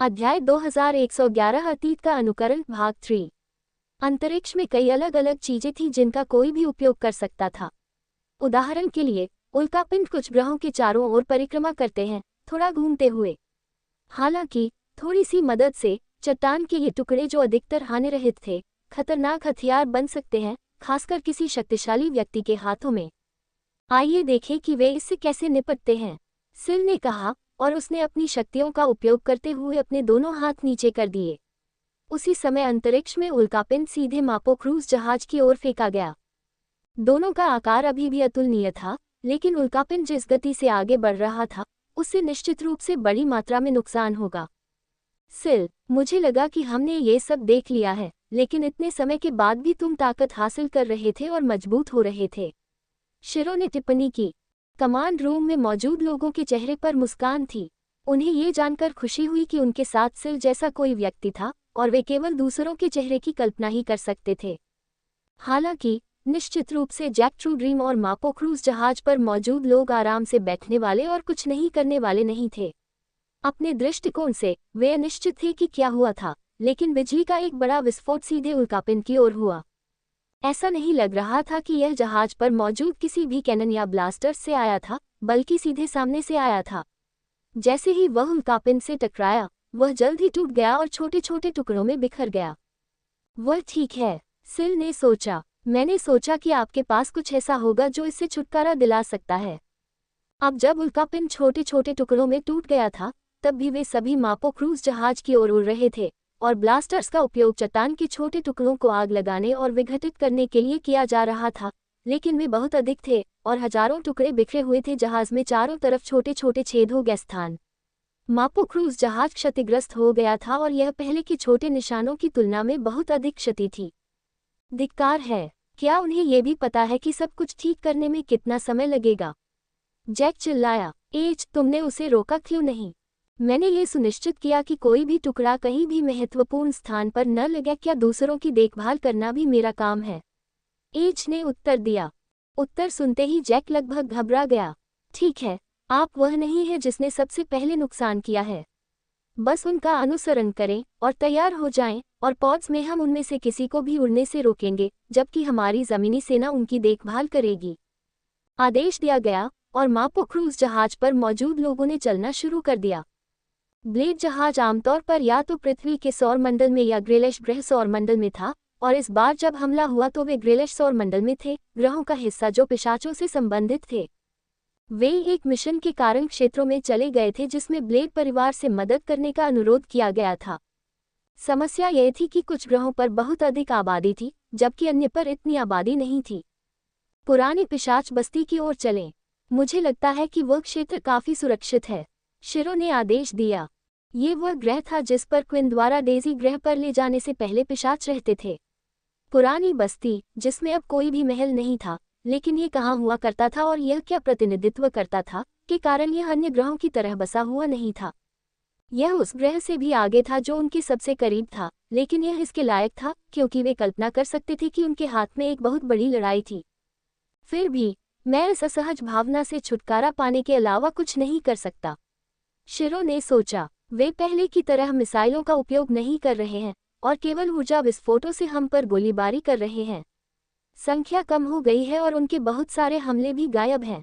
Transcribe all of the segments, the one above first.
अध्याय 2111 अतीत का अनुकरण भाग 3। अंतरिक्ष में कई अलग अलग चीजें थीं जिनका कोई भी उपयोग कर सकता था। उदाहरण के लिए उल्कापिंड कुछ ग्रहों के चारों ओर परिक्रमा करते हैं, थोड़ा घूमते हुए। हालांकि थोड़ी सी मदद से चट्टान के ये टुकड़े जो अधिकतर हानिरहित थे, खतरनाक हथियार बन सकते हैं, खासकर किसी शक्तिशाली व्यक्ति के हाथों में। आइए देखें कि वे इससे कैसे निपटते हैं, सिल ने कहा, और उसने अपनी शक्तियों का उपयोग करते हुए अपने दोनों हाथ नीचे कर दिए। उसी समय अंतरिक्ष में उल्कापिंड सीधे मापो क्रूज जहाज की ओर फेंका गया। दोनों का आकार अभी भी अतुलनीय था, लेकिन उल्कापिंड जिस गति से आगे बढ़ रहा था, उससे निश्चित रूप से बड़ी मात्रा में नुकसान होगा। सिल, मुझे लगा कि हमने ये सब देख लिया है, लेकिन इतने समय के बाद भी तुम ताकत हासिल कर रहे थे और मजबूत हो रहे थे, शिरो ने टिप्पणी की। कमांड रूम में मौजूद लोगों के चेहरे पर मुस्कान थी। उन्हें ये जानकर खुशी हुई कि उनके साथ सिल जैसा कोई व्यक्ति था, और वे केवल दूसरों के चेहरे की कल्पना ही कर सकते थे। हालांकि निश्चित रूप से जैक ट्रू ड्रीम और मापो क्रूज जहाज पर मौजूद लोग आराम से बैठने वाले और कुछ नहीं करने वाले नहीं थे। अपने दृष्टिकोण से वे अनिश्चित थे कि क्या हुआ था, लेकिन बिजली का एक बड़ा विस्फोट सीधे उल्कापिंड की ओर हुआ। ऐसा नहीं लग रहा था कि यह जहाज पर मौजूद किसी भी कैनन या ब्लास्टर से आया था, बल्कि सीधे सामने से आया था। जैसे ही वह उल्कापिंड से टकराया, वह जल्द ही टूट गया और छोटे छोटे टुकड़ों में बिखर गया। वह ठीक है, सिल ने सोचा। मैंने सोचा कि आपके पास कुछ ऐसा होगा जो इससे छुटकारा दिला सकता है। अब जब उल्कापिंड छोटे छोटे टुकड़ों में टूट गया था, तब भी वे सभी मापो क्रूज जहाज की ओर उड़ रहे थे, और ब्लास्टर्स का उपयोग चट्टान के छोटे टुकड़ों को आग लगाने और विघटित करने के लिए किया जा रहा था, लेकिन वे बहुत अधिक थे और हजारों टुकड़े बिखरे हुए थे। जहाज में चारों तरफ छोटे छोटे छेद हो गए। स्थान मापो क्रूज जहाज क्षतिग्रस्त हो गया था और यह पहले के छोटे निशानों की तुलना में बहुत अधिक क्षति थी। धिक्कार है, क्या उन्हें यह भी पता है कि सब कुछ ठीक करने में कितना समय लगेगा? जैक चिल्लाया, एच, तुमने उसे रोका क्यों नहीं? मैंने ये सुनिश्चित किया कि कोई भी टुकड़ा कहीं भी महत्वपूर्ण स्थान पर न लगे। क्या दूसरों की देखभाल करना भी मेरा काम है? एज ने उत्तर दिया। उत्तर सुनते ही जैक लगभग घबरा गया। ठीक है, आप वह नहीं है जिसने सबसे पहले नुकसान किया है। बस उनका अनुसरण करें और तैयार हो जाएं, और पॉड्स में हम उनमें से किसी को भी उड़ने से रोकेंगे, जबकि हमारी जमीनी सेना उनकी देखभाल करेगी। आदेश दिया गया और मापो क्रूज जहाज पर मौजूद लोगों ने चलना शुरू कर दिया। ब्लेड जहाज आमतौर पर या तो पृथ्वी के सौरमंडल में या ग्रेलिश ग्रह सौरमंडल में था, और इस बार जब हमला हुआ तो वे ग्रेलिश सौरमंडल में थे, ग्रहों का हिस्सा जो पिशाचों से संबंधित थे। वे एक मिशन के कारण क्षेत्रों में चले गए थे जिसमें ब्लेड परिवार से मदद करने का अनुरोध किया गया था। समस्या यह थी कि कुछ ग्रहों पर बहुत अधिक आबादी थी, जबकि अन्य पर इतनी आबादी नहीं थी। पुरानी पिशाच बस्ती की ओर चलें। मुझे लगता है कि वह क्षेत्र काफी सुरक्षित है, शिरो ने आदेश दिया। ये वह ग्रह था जिस पर क्विन द्वारा डेजी ग्रह पर ले जाने से पहले पिशाच रहते थे। पुरानी बस्ती, जिसमें अब कोई भी महल नहीं था, लेकिन ये कहाँ हुआ करता था और यह क्या प्रतिनिधित्व करता था, के कारण यह अन्य ग्रहों की तरह बसा हुआ नहीं था। यह उस ग्रह से भी आगे था जो उनके सबसे करीब था, लेकिन यह इसके लायक था क्योंकि वे कल्पना कर सकते थे कि उनके हाथ में एक बहुत बड़ी लड़ाई थी। फिर भी मैं इस असहज भावना से छुटकारा पाने के अलावा कुछ नहीं कर सकता, शिरो ने सोचा। वे पहले की तरह मिसाइलों का उपयोग नहीं कर रहे हैं और केवल ऊर्जा विस्फोटों से हम पर गोलीबारी कर रहे हैं। संख्या कम हो गई है और उनके बहुत सारे हमले भी गायब हैं।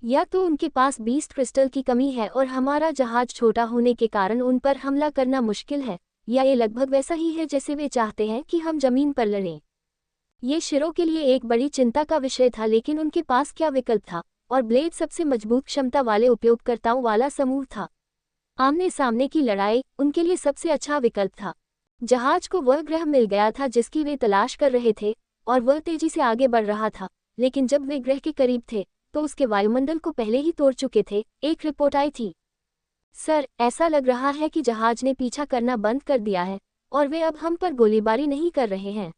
या तो उनके पास बीस्ट क्रिस्टल की कमी है और हमारा जहाज छोटा होने के कारण उन पर हमला करना मुश्किल है, या ये लगभग वैसा ही है जैसे वे चाहते हैं कि हम जमीन पर लड़ें। ये शिरो के लिए एक बड़ी चिंता का विषय था, लेकिन उनके पास क्या विकल्प था, और ब्लेड सबसे मजबूत क्षमता वाले उपयोगकर्ताओं वाला समूह था। आमने सामने की लड़ाई उनके लिए सबसे अच्छा विकल्प था। जहाज को वह ग्रह मिल गया था जिसकी वे तलाश कर रहे थे, और वह तेजी से आगे बढ़ रहा था, लेकिन जब वे ग्रह के करीब थे तो उसके वायुमंडल को पहले ही तोड़ चुके थे। एक रिपोर्ट आई थी, सर, ऐसा लग रहा है कि जहाज ने पीछा करना बंद कर दिया है और वे अब हम पर गोलीबारी नहीं कर रहे हैं।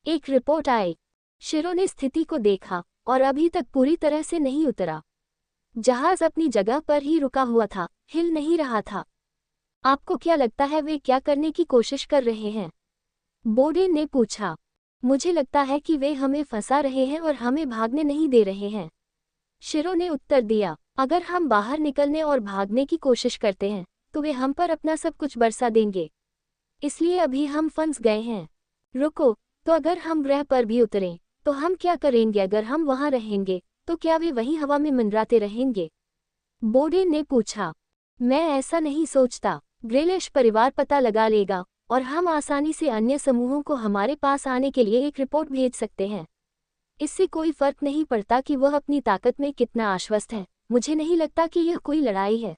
एक रिपोर्ट आई। शिरो ने स्थिति को देखा और अभी तक पूरी तरह से नहीं उतरा। जहाज अपनी जगह पर ही रुका हुआ था, हिल नहीं रहा था। आपको क्या लगता है वे क्या करने की कोशिश कर रहे हैं? बोडेन ने पूछा। मुझे लगता है कि वे हमें फंसा रहे हैं और हमें भागने नहीं दे रहे हैं, शिरो ने उत्तर दिया। अगर हम बाहर निकलने और भागने की कोशिश करते हैं तो वे हम पर अपना सब कुछ बरसा देंगे। इसलिए अभी हम फंस गए हैं। रुको, तो अगर हम ग्रह पर भी उतरें तो हम क्या करेंगे? अगर हम वहां रहेंगे तो क्या वे वहीं हवा में मंडराते रहेंगे? बोडेन ने पूछा। मैं ऐसा नहीं सोचता। ग्रेलिश परिवार पता लगा लेगा और हम आसानी से अन्य समूहों को हमारे पास आने के लिए एक रिपोर्ट भेज सकते हैं। इससे कोई फर्क नहीं पड़ता कि वह अपनी ताकत में कितना आश्वस्त है। मुझे नहीं लगता कि यह कोई लड़ाई है।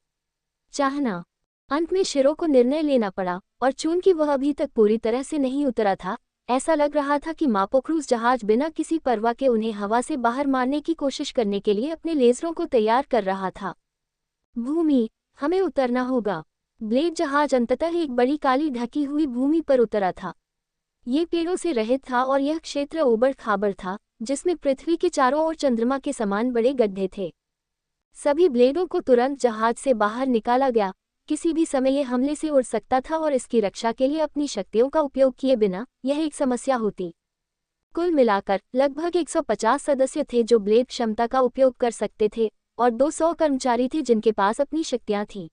चाहना। अंत में शिरो को निर्णय लेना पड़ा, और चूंकि वह अभी तक पूरी तरह से नहीं उतरा था, ऐसा लग रहा था कि मापो क्रूज जहाज बिना किसी परवाह के उन्हें हवा से बाहर मारने की कोशिश करने के लिए अपने लेजरों को तैयार कर रहा था। भूमि, हमें उतरना होगा। ब्लेड जहाज अंततः एक बड़ी काली ढकी हुई भूमि पर उतरा था। ये पेड़ों से रहित था और यह क्षेत्र ऊबड़ खाबड़ था, जिसमें पृथ्वी के चारों ओर चंद्रमा के समान बड़े गड्ढे थे। सभी ब्लेडों को तुरंत जहाज से बाहर निकाला गया। किसी भी समय यह हमले से उड़ सकता था और इसकी रक्षा के लिए अपनी शक्तियों का उपयोग किए बिना यह एक समस्या होती। कुल मिलाकर लगभग 150 सदस्य थे जो ब्लेड क्षमता का उपयोग कर सकते थे, और 200 कर्मचारी थे जिनके पास अपनी शक्तियां थीं।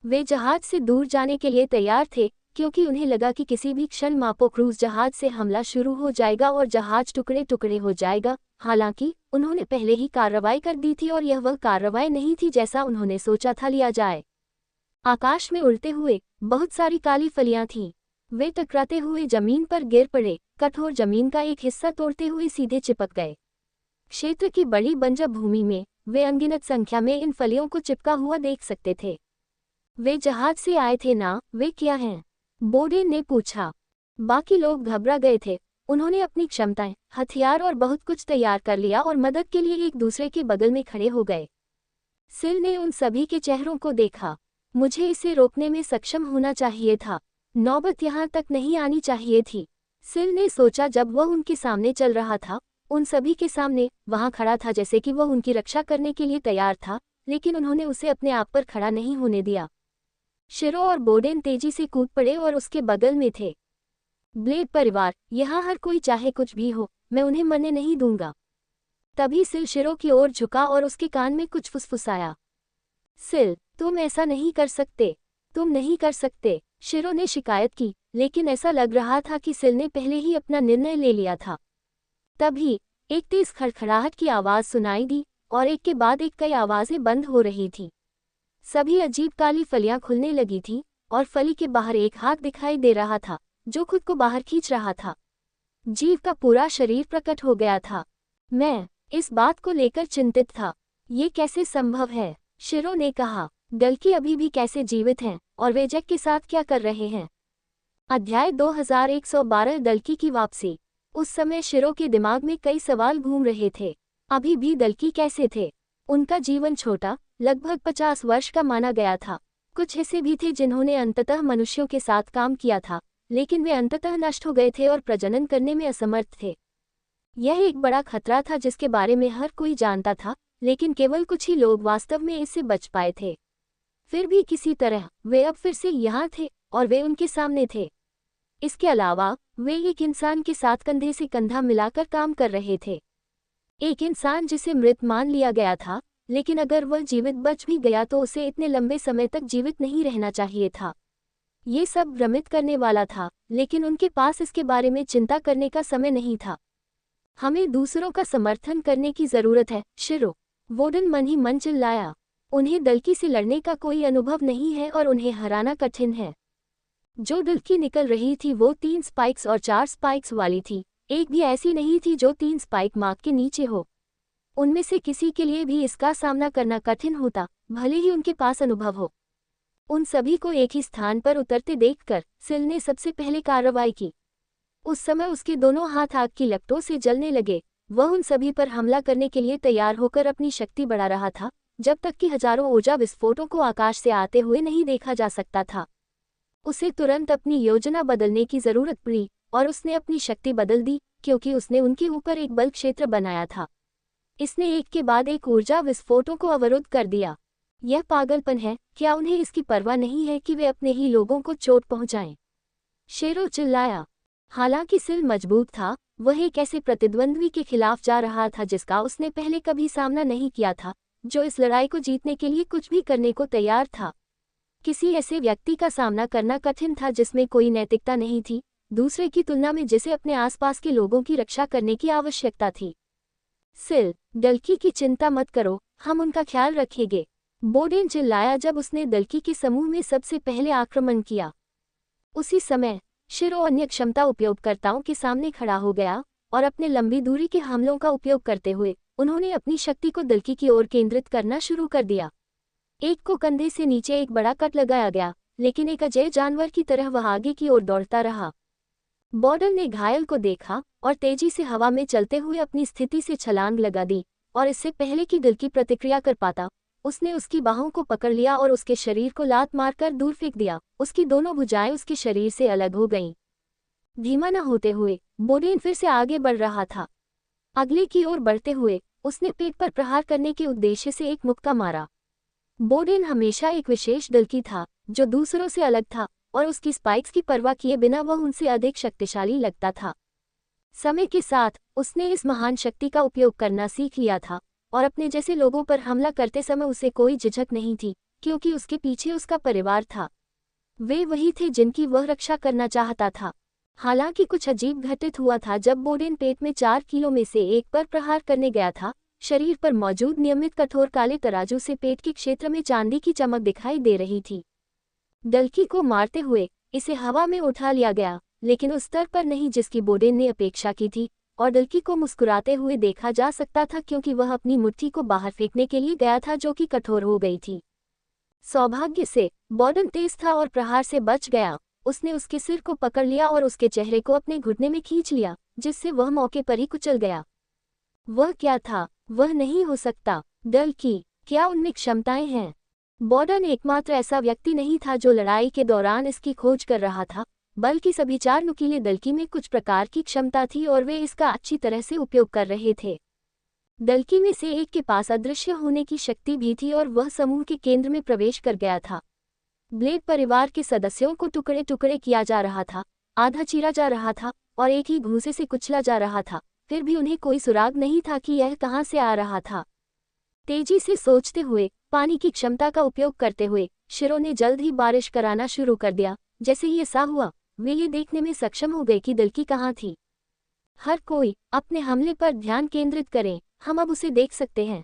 वे जहाज से दूर जाने के लिए तैयार थे, क्योंकि उन्हें लगा कि किसी भी क्षण मापो क्रूज जहाज से हमला शुरू हो जाएगा और जहाज टुकड़े टुकड़े हो जाएगा। हालांकि उन्होंने पहले ही कार्रवाई कर दी थी और यह वह कार्रवाई नहीं थी जैसा उन्होंने सोचा था लिया जाए। आकाश में उड़ते हुए बहुत सारी काली फलियां थीं। वे टकराते हुए जमीन पर गिर पड़े, कठोर जमीन का एक हिस्सा तोड़ते हुए सीधे चिपक गए। क्षेत्र की बड़ी बंजर भूमि में वे अनगिनत संख्या में इन फलियों को चिपका हुआ देख सकते थे। वे जहाज से आए थे ना? वे क्या हैं? बोडेन ने पूछा। बाकी लोग घबरा गए थे। उन्होंने अपनी क्षमताएं, हथियार और बहुत कुछ तैयार कर लिया और मदद के लिए एक दूसरे के बगल में खड़े हो गए। सिल ने उन सभी के चेहरों को देखा। मुझे इसे रोकने में सक्षम होना चाहिए था। नौबत यहाँ तक नहीं आनी चाहिए थी। सिल ने सोचा जब वह उनके सामने चल रहा था, उन सभी के सामने वहां खड़ा था जैसे कि वह उनकी रक्षा करने के लिए तैयार था, लेकिन उन्होंने उसे अपने आप पर खड़ा नहीं होने दिया। शिरो और बोडेन तेजी से कूद पड़े और उसके बगल में थे। ब्लेड परिवार, यहाँ हर कोई चाहे कुछ भी हो, मैं उन्हें मरने नहीं दूंगा। तभी सिल शिरो की ओर झुका और उसके कान में कुछ फुसफुसाया। सिल, तुम ऐसा नहीं कर सकते। तुम नहीं कर सकते, शिरो ने शिकायत की, लेकिन ऐसा लग रहा था कि सिल ने पहले ही अपना निर्णय ले लिया था। तभी एक तेज खड़खड़ाहट की आवाज सुनाई दी, और एक के बाद एक कई आवाजें बंद हो रही थी। सभी अजीब काली फलियां खुलने लगी थीं, और फली के बाहर एक हाथ दिखाई दे रहा था, जो खुद को बाहर खींच रहा था। जीव का पूरा शरीर प्रकट हो गया था। मैं इस बात को लेकर चिंतित था। ये कैसे संभव है? शिरो ने कहा। डल्की अभी भी कैसे जीवित हैं, और वे जैक के साथ क्या कर रहे हैं? अध्याय 2112 डल्की की वापसी। उस समय शिरो के दिमाग में कई सवाल घूम रहे थे। अभी भी डल्की कैसे थे? उनका जीवन छोटा, लगभग 50 वर्ष का माना गया था। कुछ हिस्से भी थे जिन्होंने अंततः मनुष्यों के साथ काम किया था, लेकिन वे अंततः नष्ट हो गए थे और प्रजनन करने में असमर्थ थे। यह एक बड़ा खतरा था जिसके बारे में हर कोई जानता था, लेकिन केवल कुछ ही लोग वास्तव में इससे बच पाए थे। फिर भी किसी तरह वे अब फिर से यहाँ थे, और वे उनके सामने थे। इसके अलावा वे एक इंसान के साथ कंधे से कंधा मिलाकर काम कर रहे थे। एक इंसान जिसे मृत मान लिया गया था, लेकिन अगर वह जीवित बच भी गया तो उसे इतने लंबे समय तक जीवित नहीं रहना चाहिए था। ये सब भ्रमित करने वाला था, लेकिन उनके पास इसके बारे में चिंता करने का समय नहीं था। हमें दूसरों का समर्थन करने की जरूरत है, शिरो। वोडन मन ही मन चिल्लाया। उन्हें डल्की से लड़ने का कोई अनुभव नहीं है और उन्हें हराना कठिन है। जो डल्की निकल रही थी वो 3 स्पाइक्स और 4 स्पाइक्स वाली थी। एक भी ऐसी नहीं थी जो 3 स्पाइक मार्क के नीचे हो। उनमें से किसी के लिए भी इसका सामना करना कठिन होता, भले ही उनके पास अनुभव हो। उन सभी को एक ही स्थान पर उतरते देखकर सिल ने सबसे पहले कार्रवाई की। उस समय उसके दोनों हाथ आग की लपटों से जलने लगे। वह उन सभी पर हमला करने के लिए तैयार होकर अपनी शक्ति बढ़ा रहा था, जब तक कि हजारों ऊर्जा विस्फोटों को आकाश से आते हुए नहीं देखा जा सकता था। उसे तुरंत अपनी योजना बदलने की जरूरत पड़ी, और उसने अपनी शक्ति बदल दी, क्योंकि उसने उनके ऊपर एक बल क्षेत्र बनाया था। इसने एक के बाद एक ऊर्जा विस्फोटों को अवरुद्ध कर दिया। यह पागलपन है। क्या उन्हें इसकी परवाह नहीं है कि वे अपने ही लोगों को चोट पहुंचाएं? शेरो चिल्लाया। हालांकि सिल मजबूत था, वह एक ऐसे प्रतिद्वंद्वी के खिलाफ जा रहा था जिसका उसने पहले कभी सामना नहीं किया था, जो इस लड़ाई को जीतने के लिए कुछ भी करने को तैयार था। किसी ऐसे व्यक्ति का सामना करना कठिन था जिसमें कोई नैतिकता नहीं थी, दूसरे की तुलना में जिसे अपने आसपास के लोगों की रक्षा करने की आवश्यकता थी। सिल, डल्की की चिंता मत करो, हम उनका ख्याल रखेंगे, बोडेन चिल्लाया जब उसने डल्की के समूह में सबसे पहले आक्रमण किया। उसी समय शिरो अन्य क्षमता उपयोगकर्ताओं के सामने खड़ा हो गया और अपने लंबी दूरी के हमलों का उपयोग करते हुए उन्होंने अपनी शक्ति को डल्की की ओर केंद्रित करना शुरू कर दिया। एक को कंधे से नीचे एक बड़ा कट लगाया गया, लेकिन एक अजय जानवर की तरह वह आगे की ओर दौड़ता रहा। बोडेन ने घायल को देखा और तेजी से हवा में चलते हुए अपनी स्थिति से छलांग लगा दी, और इससे पहले कि डल्की प्रतिक्रिया कर पाता, उसने उसकी बाहों को पकड़ लिया और उसके शरीर को लात मारकर दूर फेंक दिया। उसकी दोनों भुजाएं उसके शरीर से अलग हो गईं। धीमा न होते हुए बोडेन फिर से आगे बढ़ रहा था। अगले की ओर बढ़ते हुए उसने पेट पर प्रहार करने के उद्देश्य से एक मुक्का मारा। बोडेन हमेशा एक विशेष डल्की था जो दूसरों से अलग था, और उसकी स्पाइक्स की परवाह किए बिना वह उनसे अधिक शक्तिशाली लगता था। समय के साथ उसने इस महान शक्ति का उपयोग करना सीख लिया था, और अपने जैसे लोगों पर हमला करते समय उसे कोई झिझक नहीं थी, क्योंकि उसके पीछे उसका परिवार था। वे वही थे जिनकी वह रक्षा करना चाहता था। हालांकि कुछ अजीब घटित हुआ था जब बोडेन पेट में 4 किलो में से एक पर प्रहार करने गया था। शरीर पर मौजूद नियमित कठोर काले तराजू से पेट के क्षेत्र में चांदी की चमक दिखाई दे रही थी। डल्की को मारते हुए इसे हवा में उठा लिया गया, लेकिन उस स्तर पर नहीं जिसकी बोडेन ने अपेक्षा की थी, और डल्की को मुस्कुराते हुए देखा जा सकता था क्योंकि वह अपनी मुट्ठी को बाहर फेंकने के लिए गया था जो कि कठोर हो गई थी। सौभाग्य से बोडेन तेज था और प्रहार से बच गया। उसने उसके सिर को पकड़ लिया और उसके चेहरे को अपने घुटने में खींच लिया, जिससे वह मौके पर ही कुचल गया। वह क्या था? वह नहीं हो सकता। डल्की, क्या उनमें क्षमताएं हैं? बोडेन एकमात्र ऐसा व्यक्ति नहीं था जो लड़ाई के दौरान इसकी खोज कर रहा था, बल्कि सभी 4 नुकीले डल्की में कुछ प्रकार की क्षमता थी और वे इसका अच्छी तरह से उपयोग कर रहे थे। डल्की में से एक के पास अदृश्य होने की शक्ति भी थी और वह समूह के केंद्र में प्रवेश कर गया था। ब्लेड परिवार के सदस्यों को टुकड़े टुकड़े किया जा रहा था, आधा चीरा जा रहा था और एक ही घूंसे से कुचला जा रहा था, फिर भी उन्हें कोई सुराग नहीं था कि यह कहां से आ रहा था। तेजी से सोचते हुए, पानी की क्षमता का उपयोग करते हुए शिरो ने जल्द ही बारिश कराना शुरू कर दिया। जैसे ही ऐसा हुआ, वे ये देखने में सक्षम हो गए कि डल्की कहाँ थी। हर कोई अपने हमले पर ध्यान केंद्रित करें, हम अब उसे देख सकते हैं,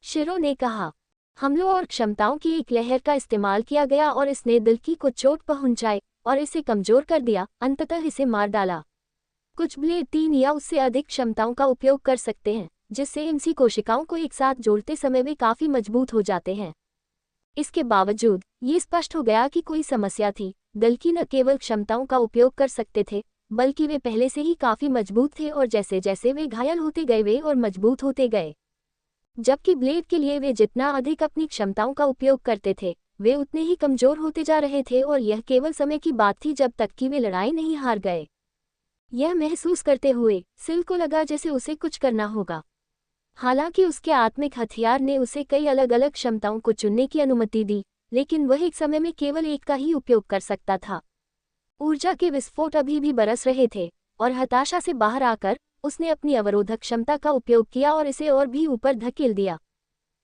शिरो ने कहा। हमलों और क्षमताओं की एक लहर का इस्तेमाल किया गया और इसने डल्की को चोट पहुंचाई और इसे कमजोर कर दिया, अंततः इसे मार डाला। कुछ ब्लेड 3 या उससे अधिक क्षमताओं का उपयोग कर सकते हैं, जिससे एमसी कोशिकाओं को एक साथ जोड़ते समय वे काफी मजबूत हो जाते हैं। इसके बावजूद ये स्पष्ट हो गया कि कोई समस्या थी। डल्की न केवल क्षमताओं का उपयोग कर सकते थे, बल्कि वे पहले से ही काफी मजबूत थे और जैसे जैसे वे घायल होते गए वे और मजबूत होते गए। जबकि ब्लेड के लिए वे जितना अधिक अपनी क्षमताओं का उपयोग करते थे, वे उतने ही कमजोर होते जा रहे थे और यह केवल समय की बात थी जब तक कि वे लड़ाई नहीं हार गए। यह महसूस करते हुए सिल को लगा जैसे उसे कुछ करना होगा। हालांकि उसके आत्मिक हथियार ने उसे कई अलग अलग क्षमताओं को चुनने की अनुमति दी, लेकिन वह एक समय में केवल एक का ही उपयोग कर सकता था। ऊर्जा के विस्फोट अभी भी बरस रहे थे और हताशा से बाहर आकर उसने अपनी अवरोधक क्षमता का उपयोग किया और इसे और भी ऊपर धकेल दिया,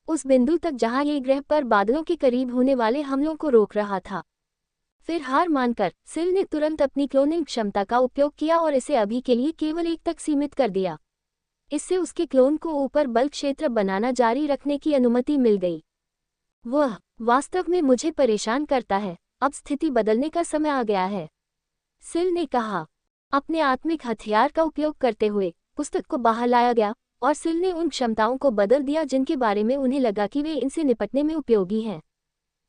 उस बिंदु तक जहां ये ग्रह पर बादलों के करीब होने वाले हमलों को रोक रहा था। फिर हार मानकर सिल ने तुरंत अपनी क्लोनिंग क्षमता का उपयोग किया और इसे अभी के लिए केवल एक तक सीमित कर दिया। इससे उसके क्लोन को ऊपर बल क्षेत्र बनाना जारी रखने की अनुमति मिल गई। वह वास्तव में मुझे परेशान करता है, अब स्थिति बदलने का समय आ गया है, सिल ने कहा। अपने आत्मिक हथियार का उपयोग करते हुए पुस्तक को बाहर लाया गया और सिल ने उन क्षमताओं को बदल दिया जिनके बारे में उन्हें लगा कि वे इनसे निपटने में उपयोगी हैं।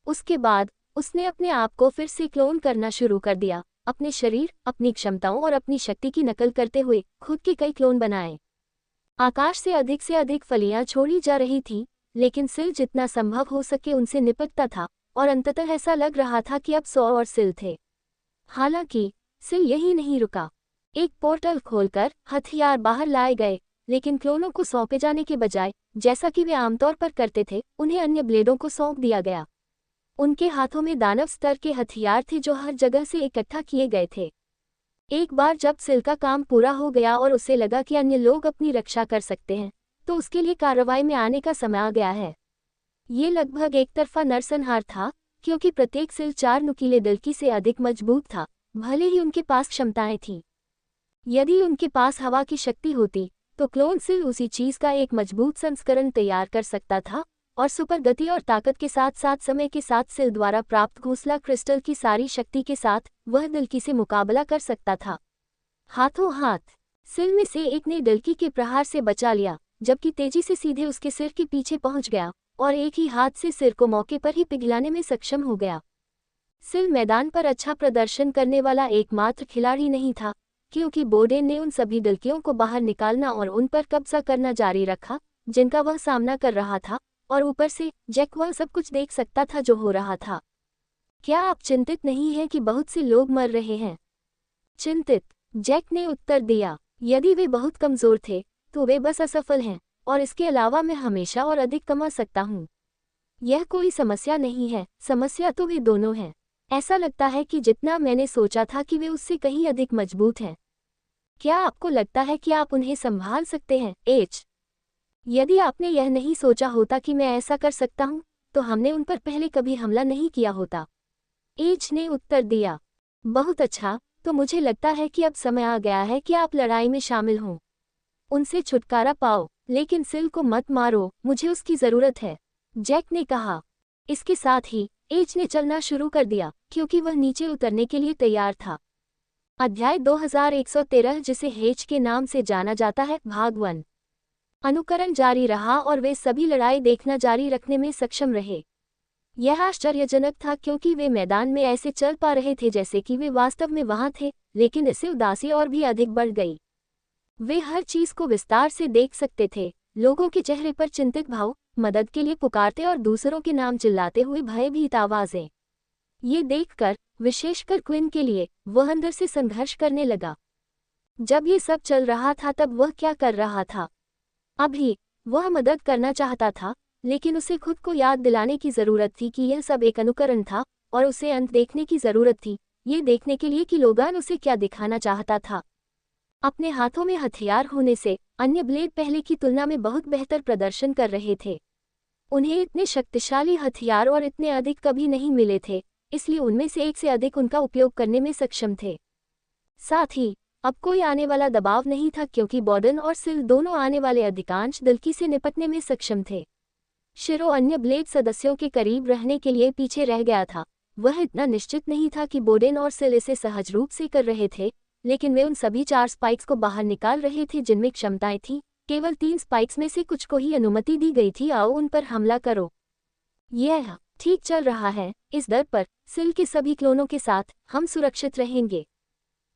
उसके बाद उसने अपने आप को फिर से क्लोन करना शुरू कर दिया, अपने शरीर, अपनी क्षमताओं और अपनी शक्ति की नकल करते हुए खुद के कई क्लोन बनाए। आकाश से अधिक फलियां छोड़ी जा रही थीं, लेकिन सिल जितना संभव हो सके उनसे निपटता था और अंततः ऐसा लग रहा था कि अब 100 और सिल थे। हालांकि सिल यही नहीं रुका। एक पोर्टल खोलकर हथियार बाहर लाए गए, लेकिन क्लोनों को सौंपे जाने के बजाय, जैसा कि वे आमतौर पर करते थे, उन्हें अन्य ब्लेडों को सौंप दिया गया। उनके हाथों में दानव स्तर के हथियार थे जो हर जगह से इकट्ठा किए गए थे। एक बार जब सिल का काम पूरा हो गया और उसे लगा कि अन्य लोग अपनी रक्षा कर सकते हैं, तो उसके लिए कार्रवाई में आने का समय आ गया है। ये लगभग एक तरफा नरसंहार था, क्योंकि प्रत्येक सिल 4 नुकीले डल्की से अधिक मजबूत था, भले ही उनके पास क्षमताएं थीं। यदि उनके पास हवा की शक्ति होती तो क्लोन सिल उसी चीज का एक मजबूत संस्करण तैयार कर सकता था और सुपर गति और ताकत के साथ साथ समय के साथ सिल द्वारा प्राप्त घोंसला क्रिस्टल की सारी शक्ति के साथ वह डल्की से मुकाबला कर सकता था। हाथों हाथ सिल में से एक ने डल्की के प्रहार से बचा लिया, जबकि तेजी से सीधे उसके सिर के पीछे पहुंच गया और एक ही हाथ से सिर को मौके पर ही पिघलाने में सक्षम हो गया। सिल मैदान पर अच्छा प्रदर्शन करने वाला एकमात्र खिलाड़ी नहीं था, क्योंकि बोडेन ने उन सभी डल्कियों को बाहर निकालना और उन पर कब्जा करना जारी रखा जिनका वह सामना कर रहा था, और ऊपर से जैक वह सब कुछ देख सकता था जो हो रहा था। क्या आप चिंतित नहीं हैं कि बहुत से लोग मर रहे हैं? चिंतित, जैक ने उत्तर दिया। यदि वे बहुत कमजोर थे तो वे बस असफल हैं, और इसके अलावा मैं हमेशा और अधिक कमा सकता हूँ। यह कोई समस्या नहीं है, समस्या तो वे दोनों हैं। ऐसा लगता है कि जितना मैंने सोचा था कि वे उससे कहीं अधिक मजबूत हैं। क्या आपको लगता है कि आप उन्हें संभाल सकते हैं, एच? यदि आपने यह नहीं सोचा होता कि मैं ऐसा कर सकता हूं, तो हमने उन पर पहले कभी हमला नहीं किया होता, एच ने उत्तर दिया। बहुत अच्छा, तो मुझे लगता है कि अब समय आ गया है कि आप लड़ाई में शामिल हों। उनसे छुटकारा पाओ, लेकिन सिल को मत मारो, मुझे उसकी जरूरत है, जैक ने कहा। इसके साथ ही एच ने चलना शुरू कर दिया, क्योंकि वह नीचे उतरने के लिए तैयार था। अध्याय 2113, जिसे हेच के नाम से जाना जाता है, भाग 1। अनुकरण जारी रहा और वे सभी लड़ाई देखना जारी रखने में सक्षम रहे। यह आश्चर्यजनक था क्योंकि वे मैदान में ऐसे चल पा रहे थे जैसे कि वे वास्तव में वहां थे, लेकिन इससे उदासी और भी अधिक बढ़ गई। वे हर चीज को विस्तार से देख सकते थे, लोगों के चेहरे पर चिंतित भाव, मदद के लिए पुकारते और दूसरों के नाम चिल्लाते हुए भयभीत आवाजें। ये देखकर, विशेषकर क्विन के लिए, वह अंदर से संघर्ष करने लगा। जब ये सब चल रहा था तब वह क्या कर रहा था? अभी वह मदद करना चाहता था, लेकिन उसे खुद को याद दिलाने की जरूरत थी कि यह सब एक अनुकरण था, और उसे अंत देखने की जरूरत थी, ये देखने के लिए कि लोगान उसे क्या दिखाना चाहता था। अपने हाथों में हथियार होने से अन्य ब्लेड पहले की तुलना में बहुत बेहतर प्रदर्शन कर रहे थे। उन्हें इतने शक्तिशाली हथियार और इतने अधिक कभी नहीं मिले थे, इसलिए उनमें से एक से अधिक उनका उपयोग करने में सक्षम थे। साथ ही अब कोई आने वाला दबाव नहीं था, क्योंकि बॉर्डन और सिल दोनों आने वाले अधिकांश डल्की से निपटने में सक्षम थे। शिरो अन्य ब्लेड सदस्यों के करीब रहने के लिए पीछे रह गया था। वह इतना निश्चित नहीं था कि बोडेन और सिल इसे सहज रूप से कर रहे थे, लेकिन वे उन सभी 4 स्पाइक्स को बाहर निकाल रहे थे जिनमें क्षमताएं थीं। केवल 3 स्पाइक्स में से कुछ को ही अनुमति दी गई थी। आओ उन पर हमला करो। यह ठीक चल रहा है, इस दर पर सिल के सभी क्लोनों के साथ हम सुरक्षित रहेंगे।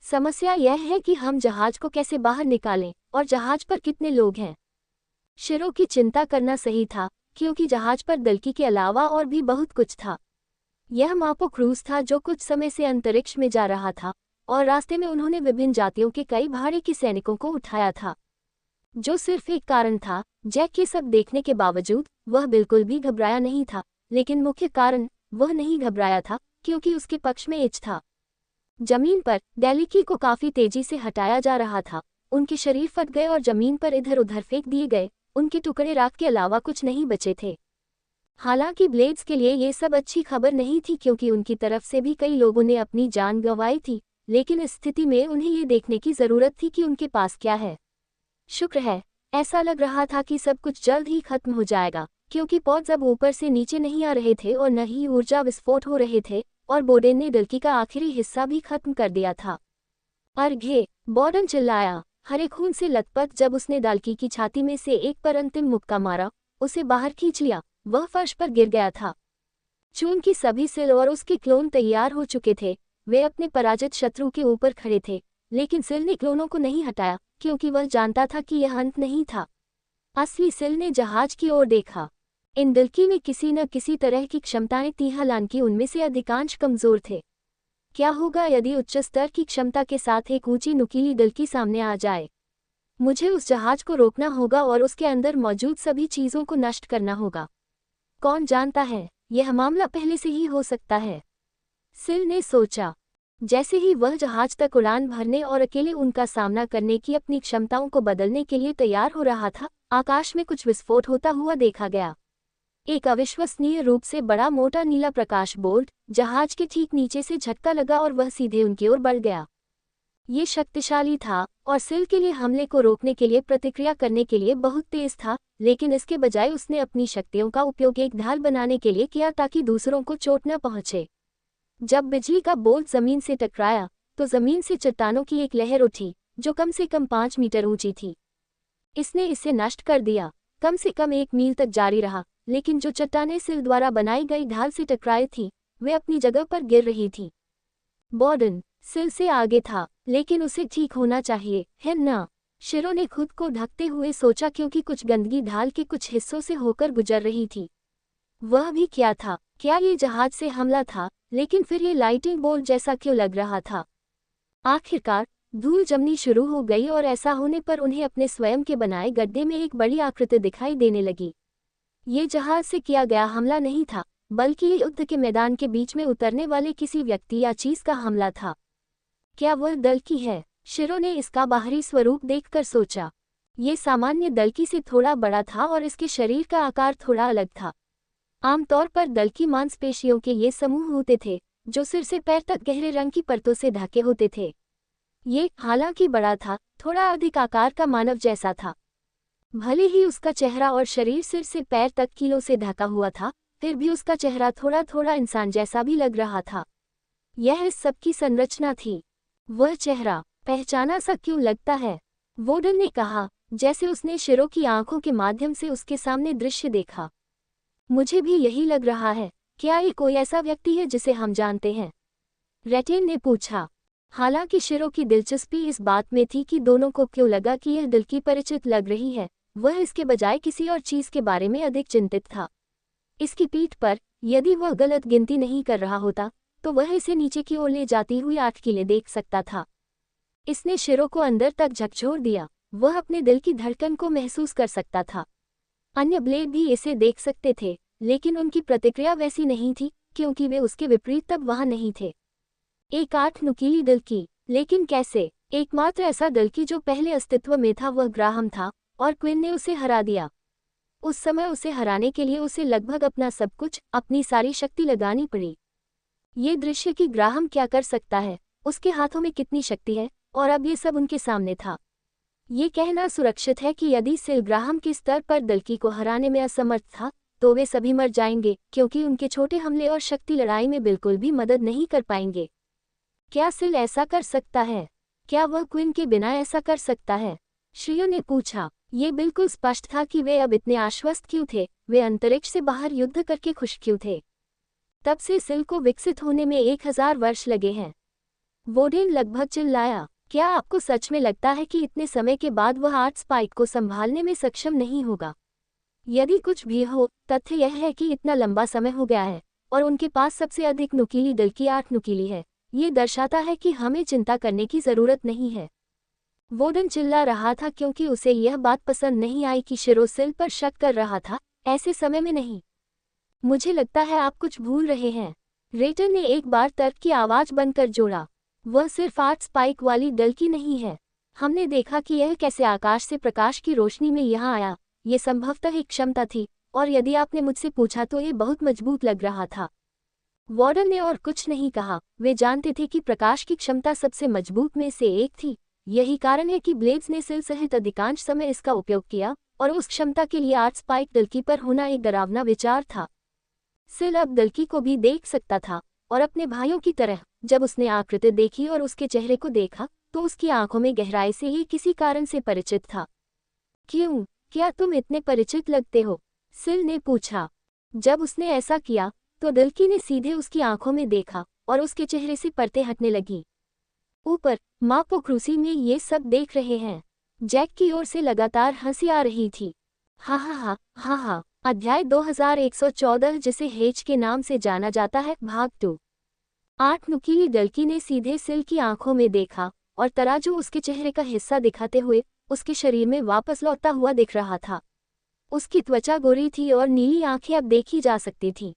समस्या यह है कि हम जहाज को कैसे बाहर निकालें, और जहाज पर कितने लोग हैं। शिरो की चिंता करना सही था, क्योंकि जहाज पर डल्की के अलावा और भी बहुत कुछ था। यह मापो क्रूज था जो कुछ समय से अंतरिक्ष में जा रहा था, और रास्ते में उन्होंने विभिन्न जातियों के कई भाड़े के सैनिकों को उठाया था, जो सिर्फ एक कारण था। जैक के सब देखने के बावजूद वह बिल्कुल भी घबराया नहीं था, लेकिन मुख्य कारण वह नहीं घबराया था क्योंकि उसके पक्ष में एच था। जमीन पर डेलिकी को काफी तेजी से हटाया जा रहा था। उनके शरीर फट गए और जमीन पर इधर उधर फेंक दिए गए, उनके टुकड़े राख के अलावा कुछ नहीं बचे थे। हालांकि ब्लेड्स के लिए ये सब अच्छी खबर नहीं थी, क्योंकि उनकी तरफ से भी कई लोगों ने अपनी जान गंवाई थी, लेकिन इस स्थिति में उन्हें ये देखने की जरूरत थी कि उनके पास क्या है। शुक्र है, ऐसा लग रहा था कि सब कुछ जल्द ही खत्म हो जाएगा, क्योंकि पॉड्स अब ऊपर से नीचे नहीं आ रहे थे और न ही ऊर्जा विस्फोट हो रहे थे, और बोडेन ने डल्की का आखिरी हिस्सा भी खत्म कर दिया था। अर्घे, बॉर्डन चिल्लाया, हरे खून से लथपथ। जब उसने डल्की की छाती में से एक पर अंतिम मुक्का मारा, उसे बाहर खींच लिया, वह फर्श पर गिर गया था। चून की सभी सिल और उसके क्लोन तैयार हो चुके थे। वे अपने पराजित शत्रु के ऊपर खड़े थे, लेकिन सिल ने क्लोनों को नहीं हटाया, क्योंकि वह जानता था कि यह अंत नहीं था। असली सिल ने जहाज की ओर देखा। इन डल्की में किसी न किसी तरह की क्षमताएं थीं, हालांकि उनमें से अधिकांश कमजोर थे। क्या होगा यदि उच्च स्तर की क्षमता के साथ एक ऊंची नुकीली डल्की सामने आ जाए? मुझे उस जहाज को रोकना होगा और उसके अंदर मौजूद सभी चीजों को नष्ट करना होगा। कौन जानता है, यह मामला पहले से ही हो सकता है, सिल ने सोचा। जैसे ही वह जहाज तक उड़ान भरने और अकेले उनका सामना करने की अपनी क्षमताओं को बदलने के लिए तैयार हो रहा था, आकाश में कुछ विस्फोट होता हुआ देखा गया। एक अविश्वसनीय रूप से बड़ा मोटा नीला प्रकाश बोल्ट जहाज के ठीक नीचे से झटका लगा और वह सीधे उनकी ओर बढ़ गया। ये शक्तिशाली था और सिल के लिए हमले को रोकने के लिए प्रतिक्रिया करने के लिए बहुत तेज था, लेकिन इसके बजाय उसने अपनी शक्तियों का उपयोग एक ढाल बनाने के लिए किया ताकि दूसरों को चोट न पहुंचे। जब बिजली का बोल्ट जमीन से टकराया तो जमीन से चट्टानों की एक लहर उठी जो कम से कम 5 मीटर ऊंची थी। इसने इसे नष्ट कर दिया। कम से कम 1 मील तक जारी रहा, लेकिन जो चट्टानें सिल द्वारा बनाई गई ढाल से टकराई थी वे अपनी जगह पर गिर रही थी। बॉर्डन सिल से आगे था, लेकिन उसे ठीक होना चाहिए, है ना? शिरो ने खुद को ढकते हुए सोचा क्योंकि कुछ गंदगी ढाल के कुछ हिस्सों से होकर गुजर रही थी। वह भी क्या था? क्या ये जहाज से हमला था? लेकिन फिर ये लाइटिंग बोल्ट जैसा क्यों लग रहा था? आखिरकार धूल जमनी शुरू हो गई और ऐसा होने पर उन्हें अपने स्वयं के बनाए गड्ढे में एक बड़ी आकृति दिखाई देने लगी। ये जहाज से किया गया हमला नहीं था, बल्कि ये युद्ध के मैदान के बीच में उतरने वाले किसी व्यक्ति या चीज का हमला था। क्या वह दल्की है? शिरो ने इसका बाहरी स्वरूप देखकर सोचा। ये सामान्य दल्की से थोड़ा बड़ा था और इसके शरीर का आकार थोड़ा अलग था। आमतौर पर दल्की मांसपेशियों के ये समूह होते थे जो सिर से पैर तक गहरे रंग की परतों से ढके होते थे। ये हालांकि बड़ा था, थोड़ा अधिक आकार का मानव जैसा था। भले ही उसका चेहरा और शरीर सिर से पैर तक कीलों से ढका हुआ था, फिर भी उसका चेहरा थोड़ा थोड़ा इंसान जैसा भी लग रहा था। यह इस सब की संरचना थी। वह चेहरा पहचाना सा क्यों लगता है? वोडन ने कहा, जैसे उसने शिरो की आंखों के माध्यम से उसके सामने दृश्य देखा। मुझे भी यही लग रहा है। क्या ये कोई ऐसा व्यक्ति है जिसे हम जानते हैं? रेटेन ने पूछा। हालांकि शिरो की दिलचस्पी इस बात में थी कि दोनों को क्यों लगा कि यह दिल की परिचित लग रही है, वह इसके बजाय किसी और चीज के बारे में अधिक चिंतित था। इसकी पीठ पर, यदि वह गलत गिनती नहीं कर रहा होता, तो वह इसे नीचे की ओर ले जाती हुई 8 कीलें देख सकता था। इसने शिरो को अंदर तक झकझोर दिया। वह अपने दिल की धड़कन को महसूस कर सकता था। अन्य ब्लेड भी इसे देख सकते थे, लेकिन उनकी प्रतिक्रिया वैसी नहीं थी क्योंकि वे उसके विपरीत तब वहां नहीं थे। एक 8 नुकीली दल्की, लेकिन कैसे? एकमात्र ऐसा दल्की जो पहले अस्तित्व में था वह ग्राहम था, और क्विन ने उसे हरा दिया। उस समय उसे हराने के लिए उसे लगभग अपना सब कुछ, अपनी सारी शक्ति लगानी पड़ी। ये दृश्य कि ग्राहम क्या कर सकता है, उसके हाथों में कितनी शक्ति है, और अब ये सब उनके सामने था। ये कहना सुरक्षित है कि यदि सिल ग्राहम के स्तर पर दल्की को हराने में असमर्थ था, तो वे सभी मर जाएंगे क्योंकि उनके छोटे हमले और शक्ति लड़ाई में बिल्कुल भी मदद नहीं कर पाएंगे। क्या सिल ऐसा कर सकता है? क्या वह क्विन के बिना ऐसा कर सकता है? श्रियो ने पूछा। ये बिल्कुल स्पष्ट था कि वे अब इतने आश्वस्त क्यों थे। वे अंतरिक्ष से बाहर युद्ध करके खुश क्यों थे? तब से सिल को विकसित होने में 1000 वर्ष लगे हैं। वोडेन लगभग चिल्लाया। क्या आपको सच में लगता है कि इतने समय के बाद वह 8 स्पाइक को संभालने में सक्षम नहीं होगा? यदि कुछ भी हो, तथ्य यह है कि इतना लंबा समय हो गया है और उनके पास सबसे अधिक नुकीली दल्की 8 नुकीली है। ये दर्शाता है कि हमें चिंता करने की जरूरत नहीं है। वोडन चिल्ला रहा था क्योंकि उसे यह बात पसंद नहीं आई कि शिरो सिल पर शक कर रहा था। ऐसे समय में नहीं। मुझे लगता है आप कुछ भूल रहे हैं। रेटर ने एक बार तर्क की आवाज बनकर जोड़ा। वह सिर्फ 8 स्पाइक वाली दल्की नहीं है। हमने देखा कि यह कैसे आकाश से प्रकाश की रोशनी में यहाँ आया। ये संभवतः एक क्षमता थी, और यदि आपने मुझसे पूछा तो ये बहुत मजबूत लग रहा था। वॉर्डन ने और कुछ नहीं कहा। वे जानते थे कि प्रकाश की क्षमता सबसे मजबूत में से एक थी। यही कारण है कि ब्लेड्स ने सिल सहित अधिकांश समय इसका उपयोग किया, और उस क्षमता के लिए 8 स्पाइक दल्की पर होना एक डरावना विचार था। सिल अब दल्की को भी देख सकता था, और अपने भाइयों की तरह, जब उसने आकृति देखी और उसके चेहरे को देखा, तो उसकी आंखों में गहराई से ही किसी कारण से परिचित था। क्यों? क्या तुम इतने परिचित लगते हो? सिल ने पूछा। जब उसने ऐसा किया, तो दल्की ने सीधे उसकी आंखों में देखा, और उसके चेहरे से परतें हटने लगी। ऊपर माँ पोक्रूसी में ये सब देख रहे हैं। जैक की ओर से लगातार हंसी आ रही थी। हा हा हा हा हा। अध्याय 2114, जिसे हेज के नाम से जाना जाता है, भाग 2। 8 नुकीली दल्की ने सीधे सिल की आंखों में देखा, और तराजू उसके चेहरे का हिस्सा दिखाते हुए उसके शरीर में वापस लौटता हुआ दिख रहा था। उसकी त्वचा गोरी थी और नीली आंखें अब देखी जा सकती थीं।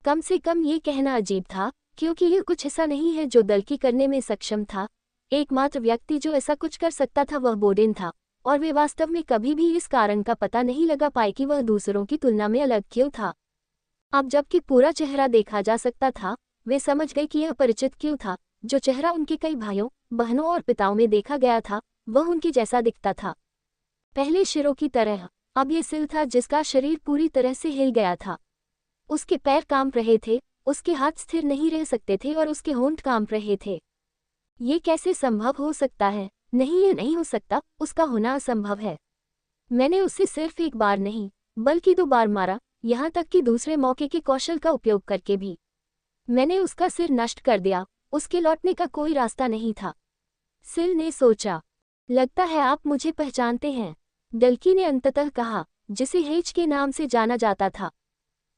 कम से कम ये कहना अजीब था, क्योंकि यह कुछ ऐसा नहीं है जो दल्की करने में सक्षम था। एकमात्र व्यक्ति जो ऐसा कुछ कर सकता था वह बोडेन था, और वे वास्तव में कभी भी इस कारण का पता नहीं लगा पाए कि वह दूसरों की तुलना में अलग क्यों था। अब जबकि पूरा चेहरा देखा जा सकता था, वे समझ गए कि यह परिचित क्यों था। जो चेहरा उनके कई भाइयों, बहनों और पिताओं में देखा गया था, वह उनके जैसा दिखता था। पहले शिरों की तरह अब ये सिल था, जिसका शरीर पूरी तरह से हिल गया था। उसके पैर कांप रहे थे, उसके हाथ स्थिर नहीं रह सकते थे और उसके होंठ कांप रहे थे। ये कैसे संभव हो सकता है? नहीं, ये नहीं हो सकता, उसका होना असंभव है। मैंने उसे सिर्फ एक बार नहीं, बल्कि 2 बार मारा, यहाँ तक कि दूसरे मौके के कौशल का उपयोग करके भी। मैंने उसका सिर नष्ट कर दिया, उसके लौटने का कोई रास्ता नहीं था। सिल ने सोचा, लगता है आप मुझे पहचानते हैं, डल्की ने अंततः कहा, जिसे हेज के नाम से जाना जाता था।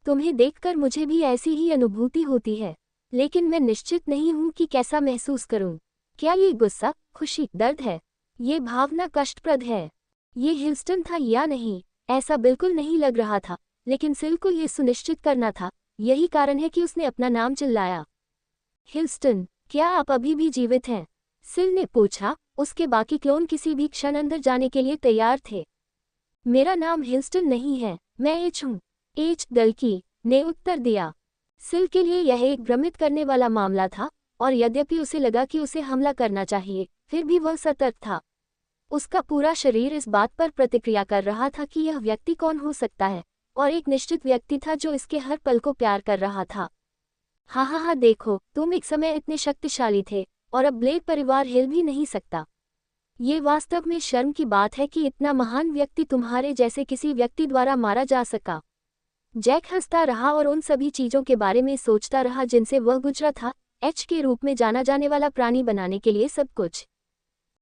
तुम्हें देखकर मुझे भी ऐसी ही अनुभूति होती है, लेकिन मैं निश्चित नहीं हूं कि कैसा महसूस करूं। क्या ये गुस्सा, खुशी, दर्द है? ये भावना कष्टप्रद है? ये हिल्स्टन था या नहीं? ऐसा बिल्कुल नहीं लग रहा था, लेकिन सिल को ये सुनिश्चित करना था। यही कारण है कि उसने अपना नाम चिल्लाया। हिल्स्टन, क्या आप अभी भी जीवित हैं? सिल ने पूछा। उसके बाकी क्लोन किसी भी क्षण अंदर जाने के लिए तैयार थे। मेरा नाम हिल्स्टन नहीं है, मैं एच हूँ। एच, डल्की ने उत्तर दिया। सिल के लिए यह एक भ्रमित करने वाला मामला था, और यद्यपि उसे लगा कि उसे हमला करना चाहिए, फिर भी वह सतर्क था। उसका पूरा शरीर इस बात पर प्रतिक्रिया कर रहा था कि यह व्यक्ति कौन हो सकता है, और एक निश्चित व्यक्ति था जो इसके हर पल को प्यार कर रहा था। हाँ, देखो, तुम एक समय इतने शक्तिशाली थे, और अब ब्लेड परिवार हिल भी नहीं सकता। ये वास्तव में शर्म की बात है कि इतना महान व्यक्ति तुम्हारे जैसे किसी व्यक्ति द्वारा मारा जा सका। जैक हंसता रहा और उन सभी चीजों के बारे में सोचता रहा जिनसे वह गुजरा था, एच के रूप में जाना जाने वाला प्राणी बनाने के लिए सब कुछ।